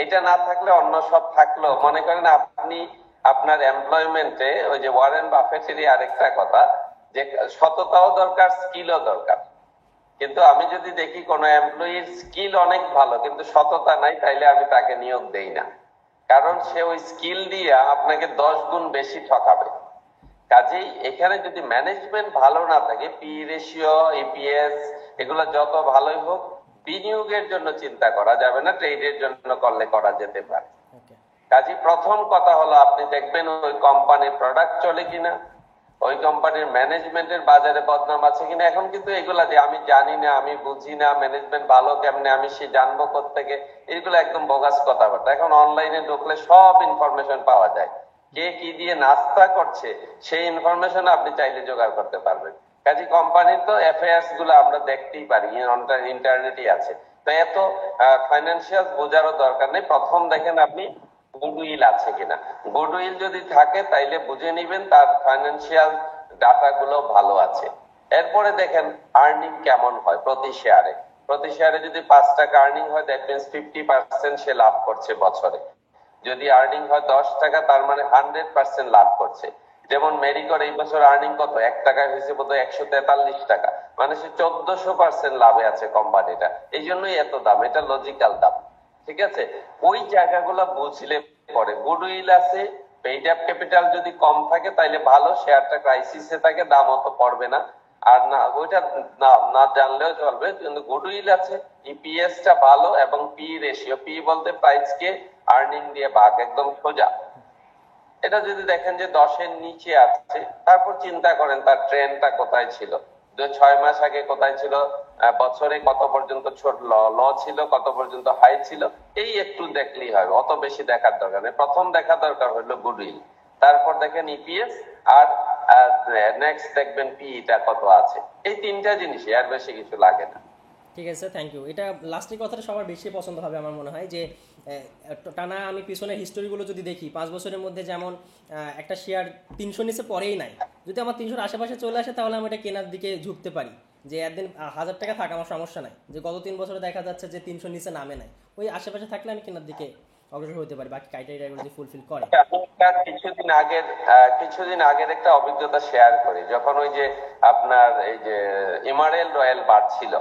এটা না থাকলে অন্য সব থাকলেও, মনে করেন আপনি আপনার এমপ্লয়মেন্টে ওই যে ওয়ারেন বাফেটেরই আরেকটা কথা যে সততাও দরকার, স্কিলও দরকার। কিন্তু আমি যদি দেখি কোন এমপ্লয়ির স্কিল অনেক ভালো কিন্তু সততা নাই, তাইলে আমি তাকে নিয়োগ দেই না, কারণ সে ওই স্কিল দিয়ে আপনাকে 10 গুণ বেশি ঠকাবে। কাজেই এখানে যদি ম্যানেজমেন্ট ভালো না থাকে, পি রেশিও, ইপিএস এগুলো যত ভালোই হোক, বিনিয়োগের জন্য চিন্তা করা যাবে না, ট্রেডের জন্য করলে করা যেতে পারে। কাজেই প্রথম কথা হলো আপনি দেখবেন ওই কোম্পানির প্রোডাক্ট চলে কিনা, ওই কোম্পানির ম্যানেজমেন্টের বাজারে বদনাম আছে কিনা। এখন কিন্তু এগুলা যে আমি জানি না, আমি বুঝি না, ম্যানেজমেন্ট ভালো কেমনে, আমি সে জানবো কোত্থেকে, এগুলো একদম বোগাস কথাবার্তা। এখন অনলাইনে ঢুকলে সব ইনফরমেশন পাওয়া যায়, কে কি দিয়ে নাস্তা করছে সেই ইনফরমেশন আপনি চাইলে জোগাড় করতে পারবেন। কাজে কোম্পানির তো অ্যাফেয়ার্স গুলো আমরা দেখতেই পারি, ইন্টারনেটই আছে। তো এত ফাইন্যান্সিয়াল বোঝারও দরকার নেই। প্রথম দেখেন আপনি গুডউইল আছে কিনা। গুডউইল যদি থাকে তাইলে বুঝে নিবেন তার ফাইন্যান্সিয়াল ডাটা গুলো ভালো আছে। এরপরে দেখেন আর্নিং কেমন হয় প্রতি শেয়ারে। প্রতি শেয়ারে যদি 5 টাকা আর্নিং হয়, দ্যাট মিন্স 50% সে লাভ করছে বছরে। যদি আর্নিং হয় 10 টাকা, তার মানে 100% লাভ করছে। যেমন মেরিকর এই বছর আর্নিং কত, 1 টাকায় হয়েছে বোধহয় 143 টাকা, মানে সে 1400% লাভে আছে কোম্পানিটা। এই জন্যই এত দাম, এটা লজিক্যাল দাম। ঠিক আছে, ওই জায়গাগুলো বুঝলে পরে গুডউইল আছে, পেইড আপ ক্যাপিটাল যদি কম থাকে তাইলে ভালো, শেয়ারটা ক্রাইসিসে থাকে, দাম অত পড়বে না। আর না ওইটা না জানলেও চলবে, কিন্তু গুডউইল আছে, ইপিএস টা ভালো এবং পি রেশিও, পি বলতে প্রাইস কে আর্নিং দিয়ে ভাগ, একদম সোজা। এটা যদি দেখেন যে 10-এর নিচে আছে, তারপর চিন্তা করেন তার ট্রেন্ডটা কোথায় ছিল, যে 6 মাস আগে কোথায় ছিল, বছরে কত পর্যন্ত ছোট ল ছিল, কত পর্যন্ত হাই ছিল, এই একটু দেখলেই হবে, অত বেশি দেখার দরকার নেই। প্রথম দেখা দরকার হলো গুডউইল, তারপর দেখেন ইপিএস, আর নেক্সট দেখবেন পিটা কত আছে। এই তিনটা জিনিসই, আর বেশি কিছু লাগে না। ঠিক আছে, থ্যাংক ইউ। এটা লাস্টের কথাটা সবার বেশি পছন্দ হবে আমার মনে হয়, যে টানা আমি পিছনের হিস্টোরিগুলো যদি দেখি, 5 বছরের মধ্যে যেমন একটা শেয়ার 300 নিচে পরেই নাই, যদি আমার 300-র আশেপাশে চলে আসে তাহলে আমি এটা কেনার দিকে ঝুঁকতে পারি, যে একদিন 1000 টাকা থাকা আমার সমস্যা নাই। যে গত 3 বছরে দেখা যাচ্ছে যে 300 নিচে নামে নাই, ওই আশেপাশে থাকলে আমি কেনার দিকে অগ্রসর হতে পারি, বাকি ক্রাইটেরিয়াগুলো যদি ফুলফিল করে। কিছুদিন আগের একটা অভিজ্ঞতা শেয়ার করি। যখন ওই যে আপনার এই যে এমআরএল রয়্যাল বাড়ছিল,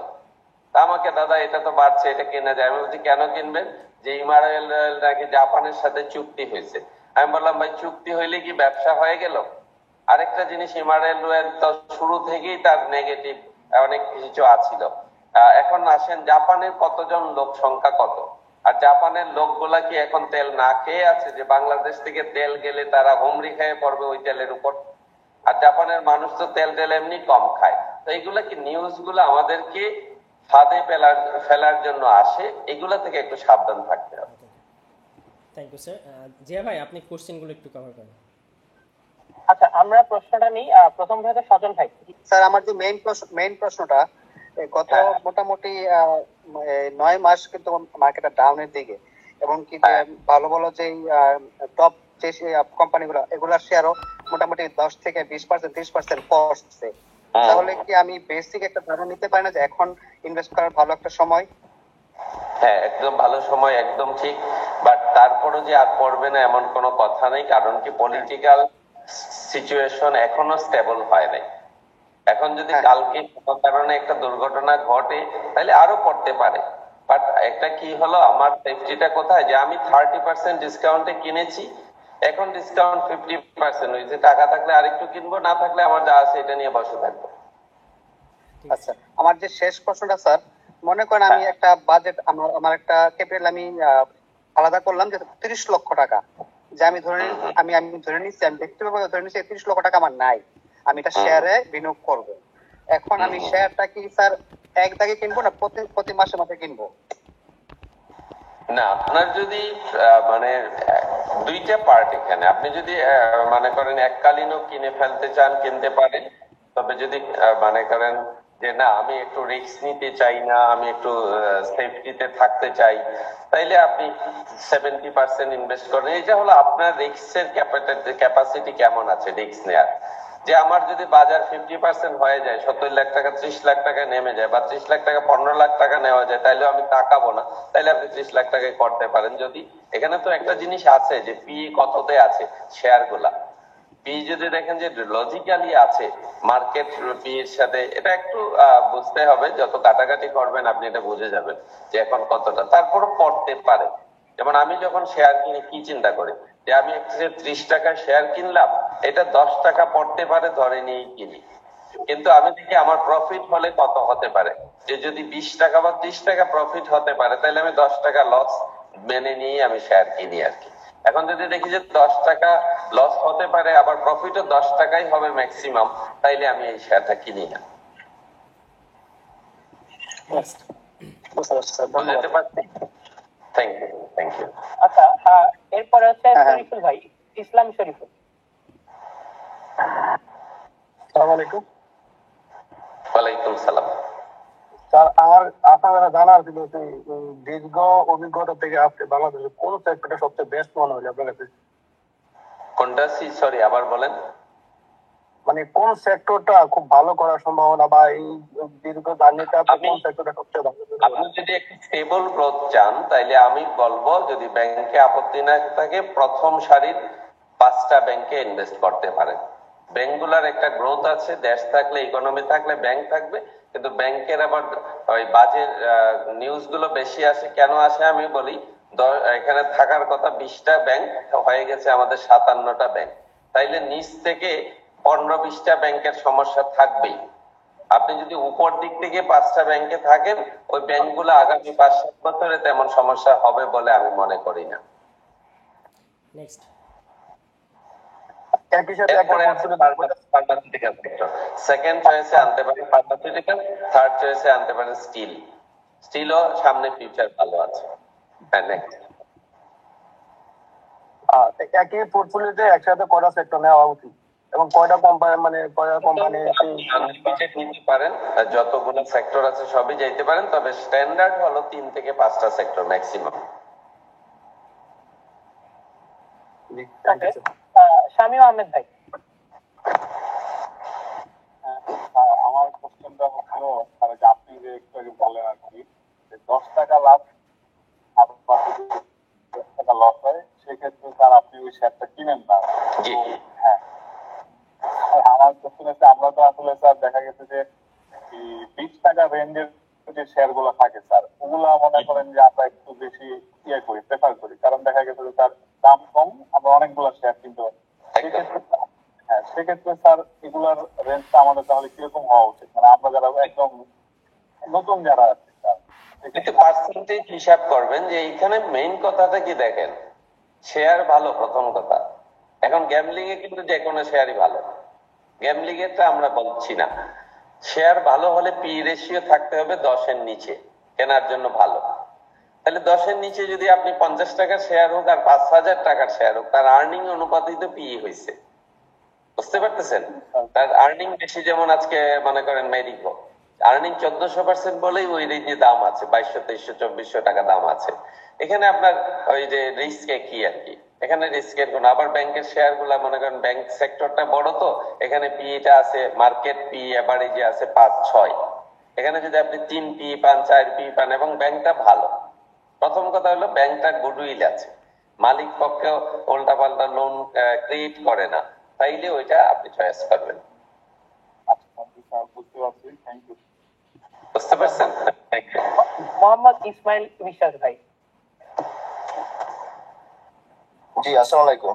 আমাকে দাদা এটা তো বাড়ছে, এটা কেনা যায়। আমি বলছি কেন কিনবেন, যে এমআরএল রয়্যাল নাকি জাপানের সাথে চুক্তি হয়েছে। আমি বললাম ভাই চুক্তি হইলে কি ব্যবসা হয়ে গেল? আরেকটা জিনিস, এমআরএল রয়্যাল তো শুরু থেকেই তার নেগেটিভ অনেক কিছু আছিল। এখন আসেন জাপানের কতজন লোক সংখ্যা কত, আর জাপানের লোকগুলা কি এখন তেল না খেয়ে আছে, যে বাংলাদেশ থেকে তেল গেলে তারা হুমড়ি খেয়ে পড়বে ওই তেলের উপর? আর জাপানের মানুষ তো তেল এমনি কম খায়। তো এইগুলা কি নিউজ গুলো আমাদেরকে ফাঁদে ফেলার জন্য আসে, এগুলা থেকে একটু সাবধান থাকতে হবে। Thank you sir. জিয়া ভাই, আপনি কোশ্চেনগুলো একটু কভার করেন। আচ্ছা, আমরা প্রশ্নটা নিই। প্রথম ভাবে সজল ভাই। স্যার, আমার যে মেইন প্রশ্নটা, গত মোটামুটি 9 মাস কিন্তু মার্কেটটা ডাউনের দিকে, এবং কি ভালো ভালো যে টপ যে কোম্পানিগুলো, এগুলোর শেয়ারও মোটামুটি 10 থেকে 20%, 30% পড়ছে। তাহলে কি আমি বেসিক একটা ধারণা নিতে পারি না যে এখন ইনভেস্ট করার ভালো একটা সময়? হ্যাঁ, একদম ভালো সময়, একদম ঠিক। বাট তারপরও যে আর পড়বে না এমন কোনো কথা নেই, কারণ কি পলিটিক্যাল সিচুয়েশন এখনো স্টেবল হয় নাই। এখন যদি কালকে কোনো কারণে একটা দুর্ঘটনা ঘটে তাহলে আরো পড়তে পারে। বাট একটা কি হলো, আমার সেফটিটা কোথায়, যে আমি 30% ডিসকাউন্টে কিনেছি, এখন ডিসকাউন্ট 50% হয়েছে, টাকা থাকলে আরেকটু কিনবো, না থাকলে আমার যা আছে এটা নিয়ে বসে থাকবো। আচ্ছা, আমার যে শেষ প্রশ্নটা স্যার, মনে করেন আমি একটা বাজেট, আমার একটা ক্যাপিটাল আমি আলাদা করলাম যে 30 লক্ষ টাকা, যে আমি ধরে নিচ্ছি, আমি ব্যক্তিগতভাবে ধরে নিচ্ছি 30 লক্ষ টাকা আমার নাই, আমি এটা শেয়ারে বিনিয়োগ করব। এখন আমি শেয়ারটা কি স্যার এক দাগে কিনবো না প্রতি মাসে মাসে কিনবো? না, আপনার যদি মানে দুইটা পার্ট এখানে, আপনি যদি মনে করেন এককালীনও কিনে ফেলতে চান কিনতে পারেন। তবে যদি মনে করেন যে না আমি একটু রিস্ক নিতে চাই না, আমি একটু সেফটিতে থাকতে চাই, তাইলে আপনি 70% ইনভেস্ট করেন। এটা হলো আপনার রিস্কের ক্যাপাসিটি কেমন আছে রিস্ক নেয়ার। যে আমার যদি বাজার 50% হয়ে যায়, 70 লাখ টাকা 30 লাখ টাকা নেমে যায়, বা 30 লাখ টাকা 15 লাখ টাকা নেওয়া যায়, তাহলে আমি তাকাবো না। তাহলে আপনি 30 লাখ টাকায় করতে পারেন। যদি এখানে তো একটা জিনিস আছে যে পি কততে আছে শেয়ার গুলা, পি যদি দেখেন যে লজিক্যালি আছে মার্কেট পি এর সাথে, এটা একটু বুঝতে হবে। যত কাটাকাটি করবেন আপনি এটা বুঝে যাবেন যে এখন কতটা, তারপরও পড়তে পারে। যেমন আমি যখন শেয়ার কিনি কি চিন্তা করি যে আমি একটা 30 টাকার শেয়ার কিনলাম, এটা 10 টাকা পড়তে পারে ধরে নিয়ে কিনি, কিন্তু আমি দেখি আমার প্রফিট হলে কত হতে পারে, যে যদি 20 টাকা বা 30 টাকা প্রফিট হতে পারে, তাহলে আমি 10 টাকা লস মেনে নিয়ে আমি শেয়ার কিনি আর কি। এখন যদি দেখি যে 10 টাকা লস হতে পারে, আবার প্রফিটও 10 টাকাই হবে ম্যাক্সিমাম, তাইলে আমি এই শেয়ারটা কিনি না। নেক্সট। বুঝতে পারছি স্যার, ধন্যবাদ। বুঝতে পারছি। Thank you, thank you. আচ্ছা, এরপরে হচ্ছে হ্যাঁ। শরীফুল ভাই, ইসলাম শরীফুল। আসসালামু আলাইকুম ওয়ালাইকুম সালাম। স্যার। আমার আপনারা জানার ছিল যে দীর্ঘ অভিজ্ঞতা থেকে আপনি বাংলাদেশের কোন সেক্টরটা সবচেয়ে বেস্ট মনে হলো আপনার কাছে? কোনটা? সরি, আবার বলেন। মানে কোন সেক্টরটা খুব ভালো করার সম্ভাবনা, বা এই দীর্ঘ জার্নিতে আপনি কোন সেক্টরটা সবচেয়ে ভালো মনে আপনি হলো? যদি একটি স্টেবল গ্রোথ চান, তাইলে আমি বলবো যদি ব্যাংকে আপত্তি না থাকে, প্রথম সারির 5টা ব্যাংকে ইনভেস্ট করতে পারেন। ব্যাংকগুলার একটা গ্রোথ আছে, দেশ থাকলে ইকোনমি থাকলে ব্যাংক থাকবে, কিন্তু ব্যাংকের আবার ওই বাজে নিউজ গুলো বেশি আসে। কেন আসে আমি বলি, এখানে থাকার কথা 20টা ব্যাংক, হয়ে গেছে আমাদের 57টা ব্যাংক, তাইলে নিচ থেকে 15-20টা ব্যাংকের সমস্যা থাকবেই। আপনি যদি উপর দিক থেকে 5টা ব্যাংকে থাকেন, ওই ব্যাংকগুলো আগামী 5-7 বছরে তেমন সমস্যা হবে বলে আমি মনে করি না। নেক্সট। একই সাথে একটা ফার্মাসিউটিক্যাল সেক্টর সেকেন্ড চয়েসে আনতে পারেন, ফার্মাসিউটিক্যাল থার্ড চয়েসে আনতে পারেন স্টিল। স্টিলও সামনে ফিউচার ভালো আছে। হ্যাঁ, নেক্সট। একই পোর্টফোলিওতে একসাথে কয়টা সেক্টর নেওয়া উচিত, এবং কয়টা কোম্পানি, মানে কয়টা কোম্পানি আনলিমিটেড নিতে পারেন, আর যতগুলো সেক্টর আছে সবই যাইতে পারেন, তবে স্ট্যান্ডার্ড হলো 3 থেকে 5টা সেক্টর ম্যাক্সিমাম। শামীম আহমেদ ভাই। আমার কোশ্চেনটা হচ্ছিল যে আপনি যে একটু আগে বললেন আর কি, 10 টাকা লাভ আবার যদি 10 টাকা লস হয়, সেক্ষেত্রে স্যার আপনি ওই শেয়ারটা কিনেন না। জি। হ্যাঁ, আমার কোশ্চেন হচ্ছে, আমরা তো আসলে স্যার দেখা গেছে যে 20 টাকা রেঞ্জের যে শেয়ার গুলো থাকে স্যার, ওগুলা মনে করেন যে আমরা একটু বেশি করি, প্রেফার করি, কারণ দেখা গেছে যে তার দাম কম, আমরা অনেকগুলো শেয়ার কিনতে পারি। সেক্ষেত্রে স্যার এগুলার রেঞ্জটা আমাদের তাহলে কিরকম হওয়া উচিত? মানে আমরা যারা একদম নতুন যারা আছে স্যার, কিন্তু পার্সেন্টেজ হিসাব করবেন যে এইখানে মেইন কথাটা কি দেখেন, শেয়ার ভালো প্রথম কথা। এখন গ্যামলিং এ কিন্তু যে কোনো শেয়ারই ভালো, গ্যামলিং এরটা আমরা বলছি না। শেয়ার ভালো হলে পি রেশিও থাকতে হবে 10-এর নিচে, কেনার জন্য ভালো। তাহলে 10-এর নিচে যদি আপনি 50 টাকার শেয়ার হোক আর 5,000 টাকার শেয়ার হোক, তার আর্নিং অনুপাতিত পি হয়েছে। বুঝতে পারতেছেন? তার আর্নিং বেশি, যেমন আজকে মনে করেন মেরিকো আর্নিং 1400% বলেই ওই রেঞ্জে দাম আছে, 2200, 2300, 2400 টাকা দাম আছে। এখানে আপনার ওই যে রিস্কে কি আর কি, এখানে রিস্কের কোন। আবার ব্যাংকের শেয়ার গুলা মনে করেন ব্যাংক সেক্টরটা বড়, তো এখানে পিটা আছে, মার্কেট পি এভারেজে আছে 5-6। এখানে যদি আপনি 3 পি পান, 4 পি পান, এবং ব্যাংকটা ভালো। প্রথম কথা হলো ব্যাংকটা গুডউইল আছে, মালিক পক্ষে উল্টা পাল্টা লোন ক্রিয়েট করে না, তাইলে ওইটা আপনি চয়েস করবেন। বুঝতে পারছি, থ্যাংক ইউ। বুঝতে পারছেন? মোহাম্মদ ইসমাইল বিশ্বাস ভাই। জি, আসসালামু আলাইকুম।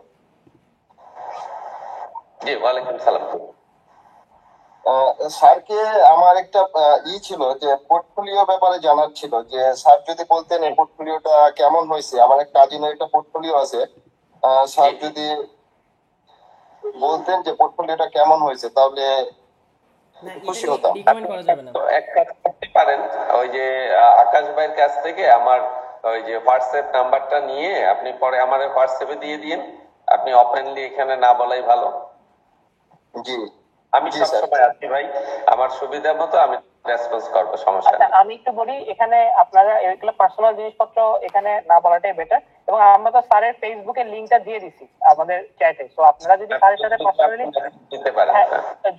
জি, ওয়ালাইকুম সালাম। স্যারকে আমার একটা ছিল যে পোর্টফোলিও ব্যাপারে জানার ছিল, যে স্যার যদি বলতেন এই পোর্টফোলিওটা কেমন হয়েছে। আমার এক কাজিনের একটা পোর্টফোলিও আছে, স্যার যদি বলতেন যে পোর্টফোলিওটা কেমন হয়েছে, তাহলে খুশি হতাম। রিকমেন্ড করা যাবে না। তো এক কাজ করতে পারেন, ওই যে আকাশ ভাইয়ের কাছ থেকে আমার ওই যে হোয়াটসঅ্যাপ নাম্বারটা নিয়ে আপনি পরে আমার হোয়াটসঅ্যাপে দিয়ে দিন। আপনি ওপেনলি এখানে না বলাই ভালো। জি, আমি সবসময় আছি ভাই, আমার সুবিধা মতো আমি রেসপন্স করবো, সমস্যা নেই। আমি একটু বলি, এখানে আপনারা এগুলো পার্সোনাল জিনিসপত্র এখানে না বলাটাই বেটার, এবং আমরা তো স্যারের ফেসবুকের লিঙ্কটা দিয়ে দিছি আমাদের চ্যাটে। তো আপনারা যদি স্যারের সাথে পার্সোনালি দিতে পারেন।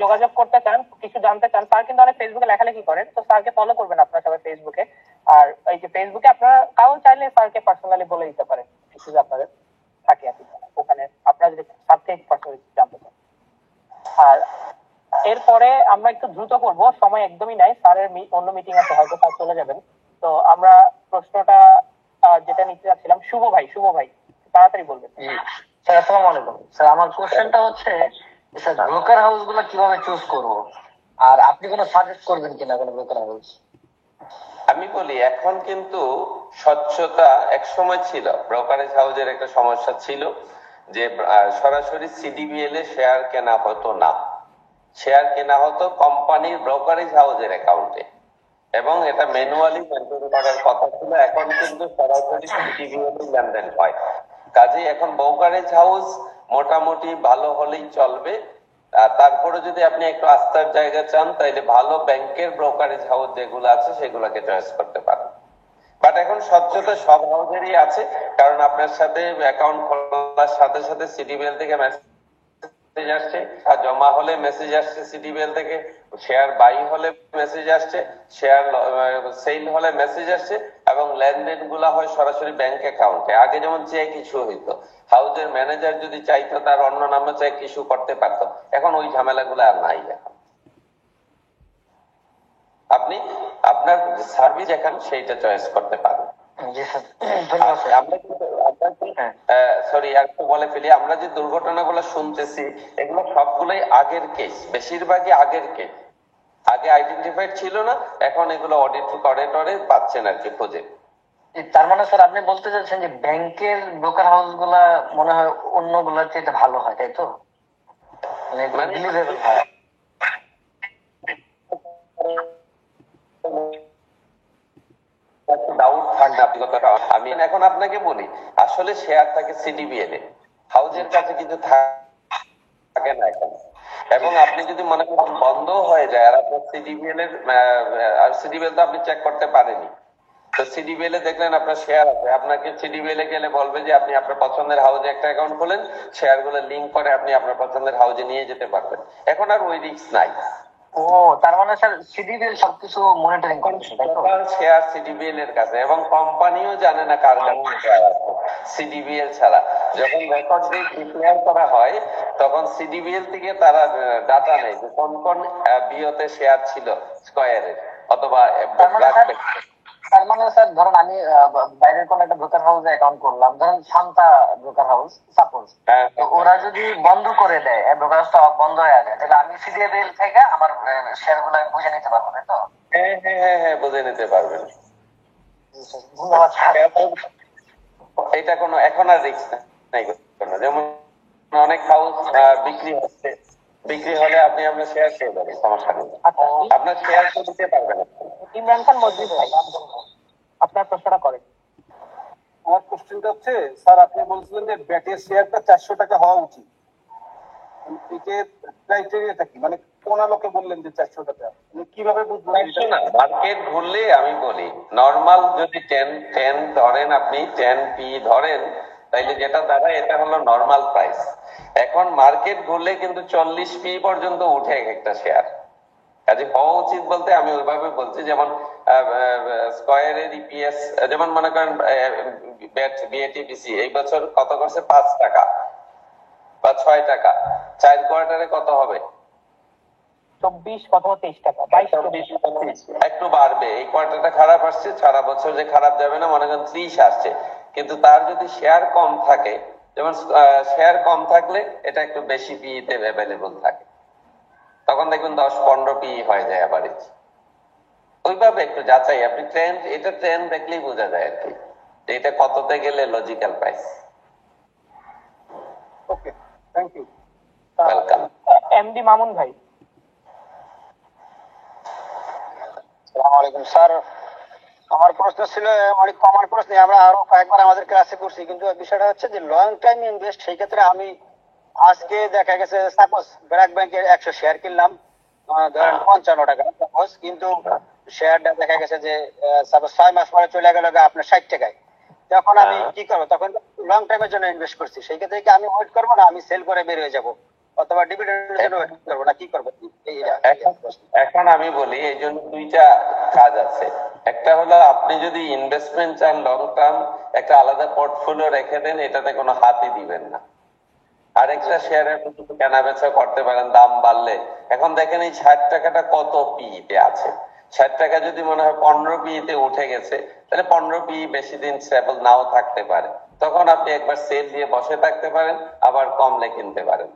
যোগাযোগ করতে চান, কিছু জানতে চান, স্যার কিন্তু অনেক ফেসবুকে লেখালেখি করেন, তো স্যারকে ফলো করবেন আপনারা সবাই ফেসবুকে। আর এই যে ফেসবুকে আপনারা কাউ চাইলে স্যারকে পার্সোনালি বলে দিতে পারেন কিছু যে আপনাদের থাকে আর কি, ওখানে আপনারা যদি স্যার থেকে পার্সোনালি জানতে চান। আর এরপরে আমরা একটু দ্রুত করব, সময় একদমই নাই, স্যারের অন্য মিটিং আছে, হয়তো স্যার চলে যাবেন। তো আমরা প্রশ্নটা যেটা নিতে যাচ্ছিলাম, শুভ ভাই তাড়াতাড়ি বলবেন। স্যার আসসালামু আলাইকুম। স্যার আমার কোশ্চেনটা হচ্ছে স্যার ব্রোকার হাউস গুলো কিভাবে চুজ করব, আর আপনি কোনো সাজেস্ট করবেন কিনা কোনো ব্রোকার হাউস? আমি বলি, এখন কিন্তু স্বচ্ছতা এক সময় ছিল, ব্রোকারেজ হাউসের একটা সমস্যা ছিল যে সরাসরি সিডিবিএল এ শেয়ার কেনা হতো না, শেয়ার কেনা হতো কোম্পানির ব্রোকারেজ হাউসের অ্যাকাউন্টে, এবং এটা ম্যানুয়ালি মেনটেন করার কথা ছিল। এখন কিন্তু সরাসরি সিডিবিএল এ লেনদেন হয়। কাজে এখন ব্রোকারেজ হাউস মোটামুটি ভালো হলেই চলবে। তারপরে যদি আপনি একটু আস্থার জায়গা চান, তাইলে ভালো ব্যাংকের ব্রোকারেজ হাউস যেগুলো আছে সেগুলোকে চয়েস করতে পারেন। বাট এখন স্বচ্ছতা সব হাউসেরই আছে, কারণ আপনার সাথে অ্যাকাউন্ট খোলার সাথে সাথে সিডিবিএল থেকে মেসেজ আসছে, আর জমা হলে মেসেজ আসছে সিডিবিএল থেকে, শেয়ার বাই হলে মেসেজ আসছে, শেয়ার সেল হলে মেসেজ আসছে, এবং লেনদেন গুলা হয় সরাসরি ব্যাংক অ্যাকাউন্টে। আগে যেমন চেক ইস্যু হইতো, হাউসের ম্যানেজার যদি চাইতো তার অন্য নামে চেক ইস্যু করতে পারতো, এখন ওই ঝামেলাগুলো আর নাই। এখন আপনি আপনার সার্ভিস এখন সেইটা চয়েস করতে পারেন। সরি, একটু বলে ফেলি, আমরা যে দুর্ঘটনাগুলো শুনতেছি এগুলো সবগুলোই আগের কেস, বেশিরভাগই আগের কেস। আগে আইডেন্টিফাইড ছিল না, এখন এগুলো অডিট করে পাচ্ছেন আর কি খুঁজে। তার মানে স্যার আপনি বলতে চাচ্ছেন যে ব্যাংকের ব্রোকার হাউস গুলা মনে হয় অন্য গুলার চেয়ে ভালো হয়, তাই তো? মানে বিলিভেবল হয়। ডাউট থাকবে আপনি কথাটা। আমি এখন আপনাকে বলি, আসলে শেয়ার থাকে সিডিবিএল এ, হাউজের কাছে কিছু থাকে না এখন। এবং আপনি যদি মনে করেন বন্ধ হয়ে যায় আর আপনার সিডিবিএল এর, আর সিডিবিএল তো আপনি চেক করতে পারেনি, তো সিডিবিএল এ দেখলেন আপনার শেয়ার আছে, আপনাকে সিডিবিএল এ গেলে বলবে যে আপনি আপনার পছন্দের হাউজে একটা অ্যাকাউন্ট খোলেন, শেয়ার গুলো লিঙ্ক করে আপনি আপনার পছন্দের হাউজে নিয়ে যেতে পারবেন। এখন আর ওই রিস্ক নাই। ও, তার মানে স্যার সিডিবিএল সবকিছু মনিটরিং করছে, তাই তো? শেয়ার সিডিবিএল এর কাছে, এবং কোম্পানিও জানে না কার কাছে শেয়ার আছে সিডিবিএল ছাড়া। যখন রেকর্ড ডেট ডিক্লেয়ার করা হয় তখন সিডিবিএল থেকে তারা ডাটা নেয় যে কোন কোন বিওতে শেয়ার ছিল স্কয়ারের অথবা। তার মানে স্যার ধরেন আমি বাইরের কোন একটা ব্রোকার হাউসে অ্যাকাউন্ট করলাম, ধরেন শান্তা ব্রোকার হাউস সাপোজ, ওরা যদি বন্ধ করে দেয়, ব্রোকার হাউসটা বন্ধ হয়ে যায়, তাহলে আমি সিডিবিএল থেকে আমার শেয়ার গুলো বুঝে নিতে পারবো, তাই তো? হ্যাঁ, বুঝে নিতে পারবেন। ধন্যবাদ স্যার। এটা কোনো এখন আর রিস্ক নাই। যেমন অনেক হাউস বিক্রি হলে আপনি আপনার শেয়ার পেয়ে যাবেন, সমস্যা নেই, আপনার শেয়ার দিতে পারবেন। ইমরান খান মসজিদ ভাই, আপনার প্রশ্নটা করেন। আমার কোশ্চেনটা হচ্ছে, স্যার আপনি বলছিলেন যে ব্যাটের শেয়ারটা 400 টাকা হওয়া উচিত, এটার ক্রাইটেরিয়াটা কি? মানে কোন আলোকে বললেন যে 400 টাকা, কিভাবে বুঝবেন? মার্কেট ঘুরলে আমি বলি নরমাল যদি 10 ধরেন, আপনি 10 পি ধরেন, তাইলে যেটা দাঁড়ায় এটা হলো নরমাল প্রাইস। এখন মার্কেট ঘুরলে কিন্তু 40 পি পর্যন্ত উঠে একটা শেয়ার। কাজে হওয়া উচিত বলতে আমি ওইভাবে বলছি, যেমন স্কয়ারের ইপিএস, যেমন মনে করেন বিএটিপিসি এই বছর কত করছে, 5 টাকা বা 6 টাকা, 4 কোয়ার্টারে কত হবে? 24 অথবা 23 টাকা, 22 একটু বাড়বে। এই কোয়ার্টারটা খারাপ আসছে, সারা বছর যে খারাপ যাবে না, মনে করেন 30 আসছে, কিন্তু তার যদি শেয়ার কম থাকে, যেমন শেয়ার কম থাকলে এটা একটু বেশি পিতে অ্যাভেলেবল থাকে, তখন দেখবেন 10-15 পি হয়ে যায় অ্যাভারেজ। ওইভাবে একটু যাচাই, আপনি ট্রেন্ড দেখলেই বোঝা যায় আর কি যে এটা কততে গেলে logical price. Okay, thank you, welcome. MD Mamun ভাই। আসসালামু আলাইকুম স্যার, আমার প্রশ্ন ছিল অনেক কমন প্রশ্ন, আমরা আরো কয়েকবার আমাদের ক্লাসে করছি, কিন্তু বিষয়টা হচ্ছে যে লং টাইম ইনভেস্ট। সেই ক্ষেত্রে আমি আজকে দেখা গেছে সাপোজ ব্র্যাক ব্যাংকের 100 শেয়ার কিনলাম, ধরেন 55 টাকা সাপোজ, কিন্তু শেয়ারটা দেখা গেছে যে সাপোজ 6 মাস পরে চলে গেল আপনার 60 টাকায়। তখন আমি কি করবো? তখন লং টাইমের জন্য ইনভেস্ট করছি, সেই ক্ষেত্রে কি আমি ওয়েট করবো না আমি সেল করে বের হয়ে যাবো, অথবা ডিভিডেন্ডের জন্য ওয়েট করবো না কি করবো? এখন আমি বলি এই জন্য দুইটা কাজ আছে। একটা হলো আপনি যদি ইনভেস্টমেন্ট চান লং টার্ম, একটা আলাদা পোর্টফোলিও রেখে দেন, এটাতে কোনো হাতই দিবেন না। আরেকটা শেয়ারের কেনা বেচা করতে পারেন দাম বাড়লে। এখন দেখেন এই 60 টাকাটা কত পিতে আছে। 60 টাকা যদি মনে হয় 15 পিতে উঠে গেছে, তাহলে 15 পি বেশি দিন স্টেবল নাও থাকতে পারে। তখন আপনি একবার সেল দিয়ে বসে থাকতে পারেন, আবার কমলে কিনতে পারেন।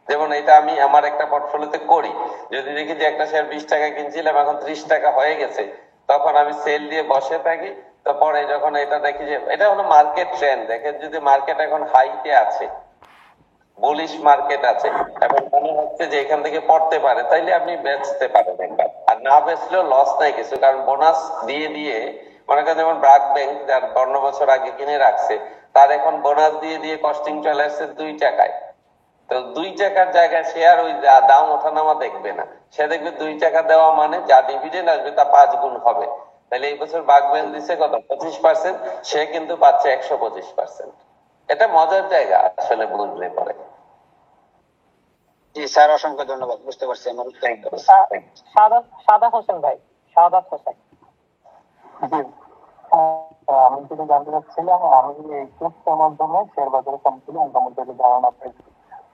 যেমন এটা আমি আমার একটা পোর্টফোলিওতে করি, যদি দেখি যে একটা শেয়ার 20 টাকা কিনছিলাম এখন 30 টাকা হয়ে গেছে, তখন আমি সেল দিয়ে বসে থাকি। তো পরে যখন এটা দেখি যে এটা হলো মার্কেট ট্রেন্ড, দেখেন যদি মার্কেট এখন হাইতে আছে, বুলিশ মার্কেট আছে, এবং মনে হচ্ছে যে এখান থেকে পড়তে পারে, তাইলে আপনি বেচতে পারেন একবার। আর না বেচলেও লস নাই কিছু, কারণ বোনাস দিয়ে দিয়ে মনে করেন যেমন ব্র্যাক ব্যাংক যার 15 বছর আগে কিনে রাখছে, তার এখন বোনাস দিয়ে দিয়ে কস্টিং চলে আসছে 2 টাকায়। তো 2 টাকার জায়গায় শেয়ার ওই দাম ওঠানামা দেখবে না, সে দেখবে 2 টাকা দেওয়া মানে যা ডিভিডেন্ড আসবে তা 5 গুণ হবে। তাহলে এই বছর বাগবেন দিছে কত 25%, সে কিন্তু পাচ্ছে 125%। এটা মজার জায়গা আসলে বুঝলে পরে। জি স্যার, অসংখ্য ধন্যবাদ, বুঝতে পারছি আমার। সাদাত হোসেন ভাই, সাদাত হোসেন। আমি যেটা জানতে চাচ্ছিলাম, আমি এই কোর্সটার মাধ্যমে শেয়ার বাজারে সম্পূর্ণ মোটামুটি ধারণা পেয়েছি।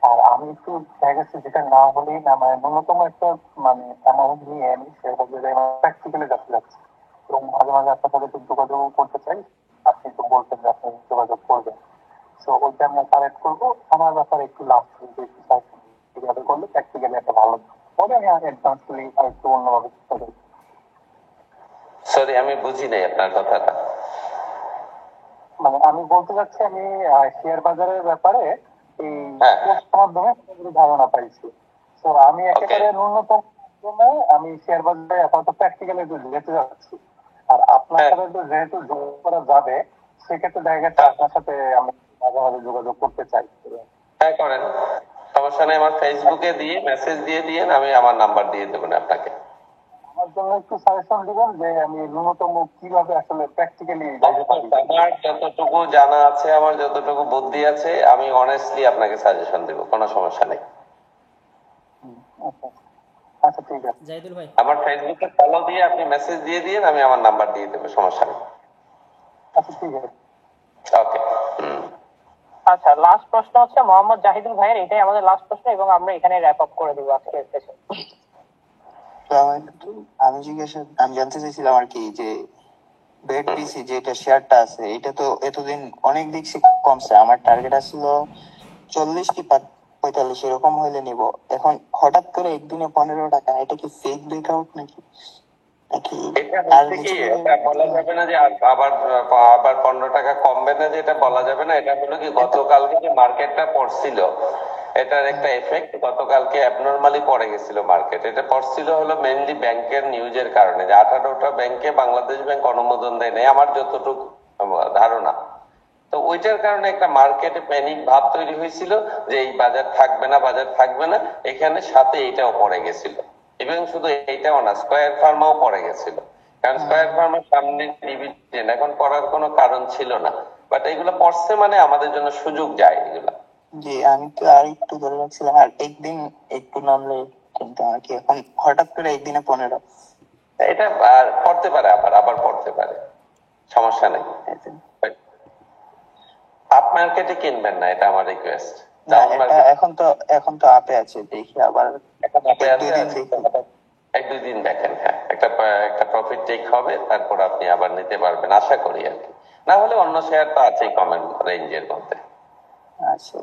আর আমি একটু দেখা গেছে যেটা না হলেই না, মানে ন্যূনতম একটা মানে অ্যামাউন্ট নিয়ে আমি শেয়ার বাজারে প্র্যাকটিক্যালি যাচ্ছে যাচ্ছি, এবং মাঝে মাঝে আপনার সাথে একটু যোগাযোগ করতে চাই। আপনি তো বলছেন যে আপনি যোগাযোগ করবেন, তো ওইটা আমি কালেক্ট করবো। আমার ব্যাপারে একটু লাভ কিভাবে করলে প্র্যাকটিক্যালি একটা ভালো তবে আমি অ্যাডভান্সলি আর একটু অন্যভাবে চেষ্টা করি। সরি আমি বুঝি নাই আপনার কথাটা। মানে আমি বলতে চাচ্ছি আমি শেয়ার বাজারের ব্যাপারে এই কোর্সের মাধ্যমে ধারণা পাইছি। তো আমি একেবারে ন্যূনতম আমি শেয়ার বাজারে আপাতত প্র্যাকটিক্যালি যেতে যাচ্ছি। আর আপনার সাথে যেহেতু যোগ করা যাবে, সেক্ষেত্রে দেখা গেছে আপনার সাথে আমি মাঝে মাঝে যোগাযোগ করতে চাই। হ্যাঁ করেন, সমস্যা নেই। আমার ফেসবুকে দিয়ে মেসেজ দিয়ে দিয়েন, আমি আমার নাম্বার দিয়ে দেবেন আপনাকে। আমার জন্য একটু সাজেশন দিবেন যে আমি ন্যূনতম কিভাবে আসলে প্র্যাকটিক্যালি আমার যতটুকু জানা আছে, আমার যতটুকু বুদ্ধি আছে, আমি অনেস্টলি আপনাকে সাজেশন দেব, কোনো সমস্যা নেই। আচ্ছা ঠিক আছে জাহিদুল ভাই, আমার ফেসবুকে ফলো দিয়ে আপনি মেসেজ দিয়ে দিয়েন, আমি আমার নাম্বার দিয়ে দেবো, সমস্যা নেই। আচ্ছা ঠিক আছে, ওকে। আচ্ছা, লাস্ট প্রশ্ন হচ্ছে মোহাম্মদ জাহিদুল ভাইয়ের, এটাই আমাদের লাস্ট প্রশ্ন এবং আমরা এখানে র‍্যাপ আপ করে দেব আজকের সেশন। আমি জানতে চাইছিলাম আর কি যে বেডপিসি যেটা শেয়ারটা আছে, এটা তো এতদিন অনেক দেখছি কমছে। আমার টার্গেট আসলো 40 কি 45 এরকম হইলে নিব। এখন হঠাৎ করে একদিনে 15 টাকা, এটা কি ফেক ব্রেকআউট নাকি? এটা বলা যাবে না যে আবার 15 টাকা কমবে না, যে এটা বলা যাবে না। এটা হলো কি গতকালকে যে মার্কেটটা পড়ছিল, এটার একটা এফেক্ট। গতকালকে অ্যাবনরমালি পড়ে গেছিল মার্কেট। এটা পড়ছিল হলো মেইনলি ব্যাংকের নিউজের কারণে, যে 18টা ব্যাংকে বাংলাদেশ ব্যাংক অনুমোদন দেয় নাই আমার যতটুকু ধারণা। তো ওইটার কারণে একটা মার্কেটে প্যানিক ভাব তৈরি হয়েছিল যে এই বাজার থাকবে না, বাজার থাকবে না। এখানে সাথে এইটাও পড়ে গেছিল, এবং শুধু এইটাও না, স্কয়ার ফার্মাও পড়ে গেছিল। কারণ স্কয়ার ফার্মার সামনে ডিভিডেন্ড এখন পড়ার কোনো কারণ ছিল না, বাট এগুলো পড়ছে মানে আমাদের জন্য সুযোগ যায় এগুলা। জি, আমি তো আর একটু ধরে রাখছিলাম, আর একদিন একটু নামলে কিন্তু আর কি, এখন হঠাৎ করে একদিনে 15 এটা আর পড়তে পারে, আবার পড়তে পারে, সমস্যা নেই। আপ মার্কেটে কিনবেন না, এটা আমার রিকোয়েস্ট। এখন তো আপে আছে, দেখি আবার এক দুই দিন দেখেন। হ্যাঁ, একটা প্রফিট টেক হবে, তারপর আপনি আবার নিতে পারবেন আশা করি আর কি। না হলে অন্য শেয়ার তো আছেই কমের রেঞ্জের মধ্যে। আচ্ছা,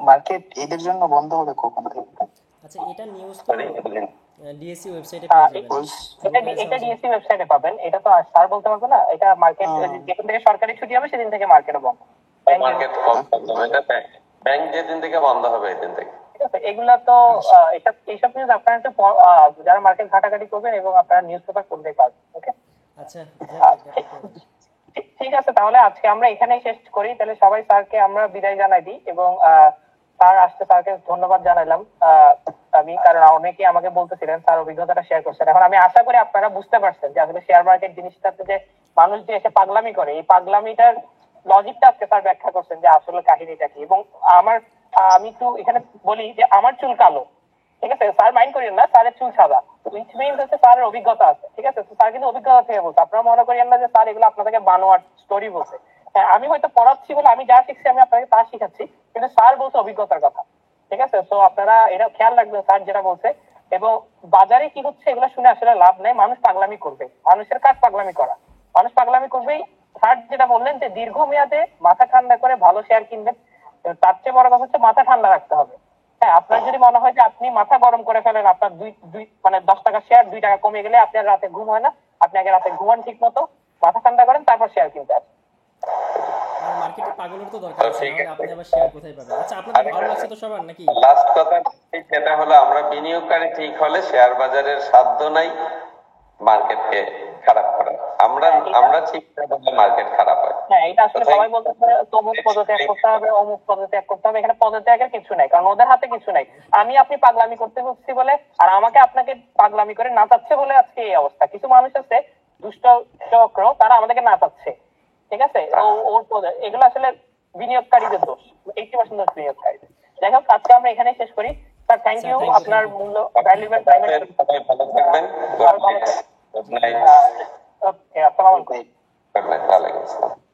মার্কেট এদের জন্য বন্ধ হবে কখন থেকে? আচ্ছা, এটা নিউজ তো ডিএসসি ওয়েবসাইটে পেয়ে যাবেন। এটা ডিএসসি ওয়েবসাইটে পাবেন। এটা তো স্যার বলতে পারবে না। এটা মার্কেট যেদিন থেকে সরকারি ছুটি হবে সেদিন থেকে মার্কেটে বন্ধ। মার্কেট ব্যাংক যেদিন থেকে বন্ধ হবে এদিন থেকে। এগুলা তো এইসব নিউজ আপনারা একটু যারা মার্কেট ঘাটাঘাটি করবেন এবং আপনারা নিউজ পেপার পড়তে পারবেন। ওকে, আচ্ছা ঠিক আছে, তাহলে আজকে আমরা এখানেই শেষ করি। তাহলে সবাই স্যারকে আমরা বিদায় জানাই দিই, এবং স্যার আসতে স্যারকে ধন্যবাদ জানাইলাম আমি, কারণ অনেকেই আমাকে বলতেছিলেন স্যার অভিজ্ঞতাটা শেয়ার করছেন। এখন আমি আশা করি আপনারা বুঝতে পারছেন যে আসলে শেয়ার মার্কেট জিনিসটাতে যে মানুষ যে এসে পাগলামি করে, এই পাগলামিটার লজিকটা আজকে স্যার ব্যাখ্যা করছেন যে আসলে কাহিনীটা কি। এবং আমি একটু এখানে বলি যে আমার চুল কালো, ঠিক আছে, স্যার মাইন্ড করেন না, স্যারের চুল সাদা, উইচ মিনস হচ্ছে স্যারের অভিজ্ঞতা আছে, ঠিক আছে, স্যার কিন্তু অভিজ্ঞতা থেকে বলছে, আপনারা মনে করেন না যে স্যার এগুলো আপনাদেরকে বানোয়ার স্টোরি বলছে। হ্যাঁ, আমি হয়তো পড়াচ্ছি বলে আমি যা শিখছি আমি আপনাকে তা শিখাচ্ছি, কিন্তু স্যার বলছে অভিজ্ঞতার কথা, ঠিক আছে। তো আপনারা এটা খেয়াল রাখবেন স্যার যেটা বলছে। এবং বাজারে কি হচ্ছে এগুলো শুনে আসলে লাভ নেই, মানুষ পাগলামি করবে, মানুষের কাজ পাগলামি করা, মানুষ পাগলামি করবেই। স্যার যেটা বললেন যে দীর্ঘমেয়াদে মাথা ঠান্ডা করে ভালো শেয়ার কিনবেন, তার চেয়ে বড় কথা হচ্ছে মাথা ঠান্ডা রাখতে হবে। হ্যাঁ, আপনার যদি মনে হয় যে আপনি মাথা গরম করে ফেলেন, আপনার মানে 10 টাকা শেয়ার 2 টাকা কমে গেলে আপনার রাতে ঘুম হয় না, আপনি আগে রাতে ঘুমান ঠিক মতো, মাথা ঠান্ডা করেন, তারপর শেয়ার কিনতে আসেন। আর মার্কেটে পাগলের তো দরকার আছে, নাহলে আপনি আবার শেয়ার কোথায় পাবেন? আচ্ছা, আপনাদের ভালো লাগছে তো সবার নাকি? লাস্ট কথা যেটা হলো, আমরা বিনিয়োগকারী ঠিক হলে শেয়ার বাজারের সাধ্য নাই মার্কেটকে খারাপ করা। আমরা ঠিক হলে মার্কেট খারাপ হয়। হ্যাঁ, এটা আসলে সবাই বলতেছে তমুক পদত্যাগ করতে হবে, অমুক পদত্যাগ করতে হবে। এখানে পদত্যাগের কিছু নাই, কারণ ওদের হাতে কিছু নাই। আপনি পাগলামি করতে বলছি বলে, আর আমাকে আপনাকে পাগলামি করে নাচাচ্ছে বলে আজকে এই অবস্থা। কিছু মানুষ আছে দুষ্ট চক্র, তারা আমাদেরকে নাচাচ্ছে, ঠিক আছে। এগুলো আসলে বিনিয়োগকারীদের দোষ, 80% দোষ বিনিয়োগকারীদের। যাই হোক, আজকে আমরা এখানেই শেষ করি। স্যার, থ্যাংক ইউ, আপনার মূল্য ভ্যালুয়েবল টাইম। সবাই ভালো থাকবেন। Good night. ওকে, আসসালামু আলাইকুম। Good night. ওয়ালাইকুম আসসালাম।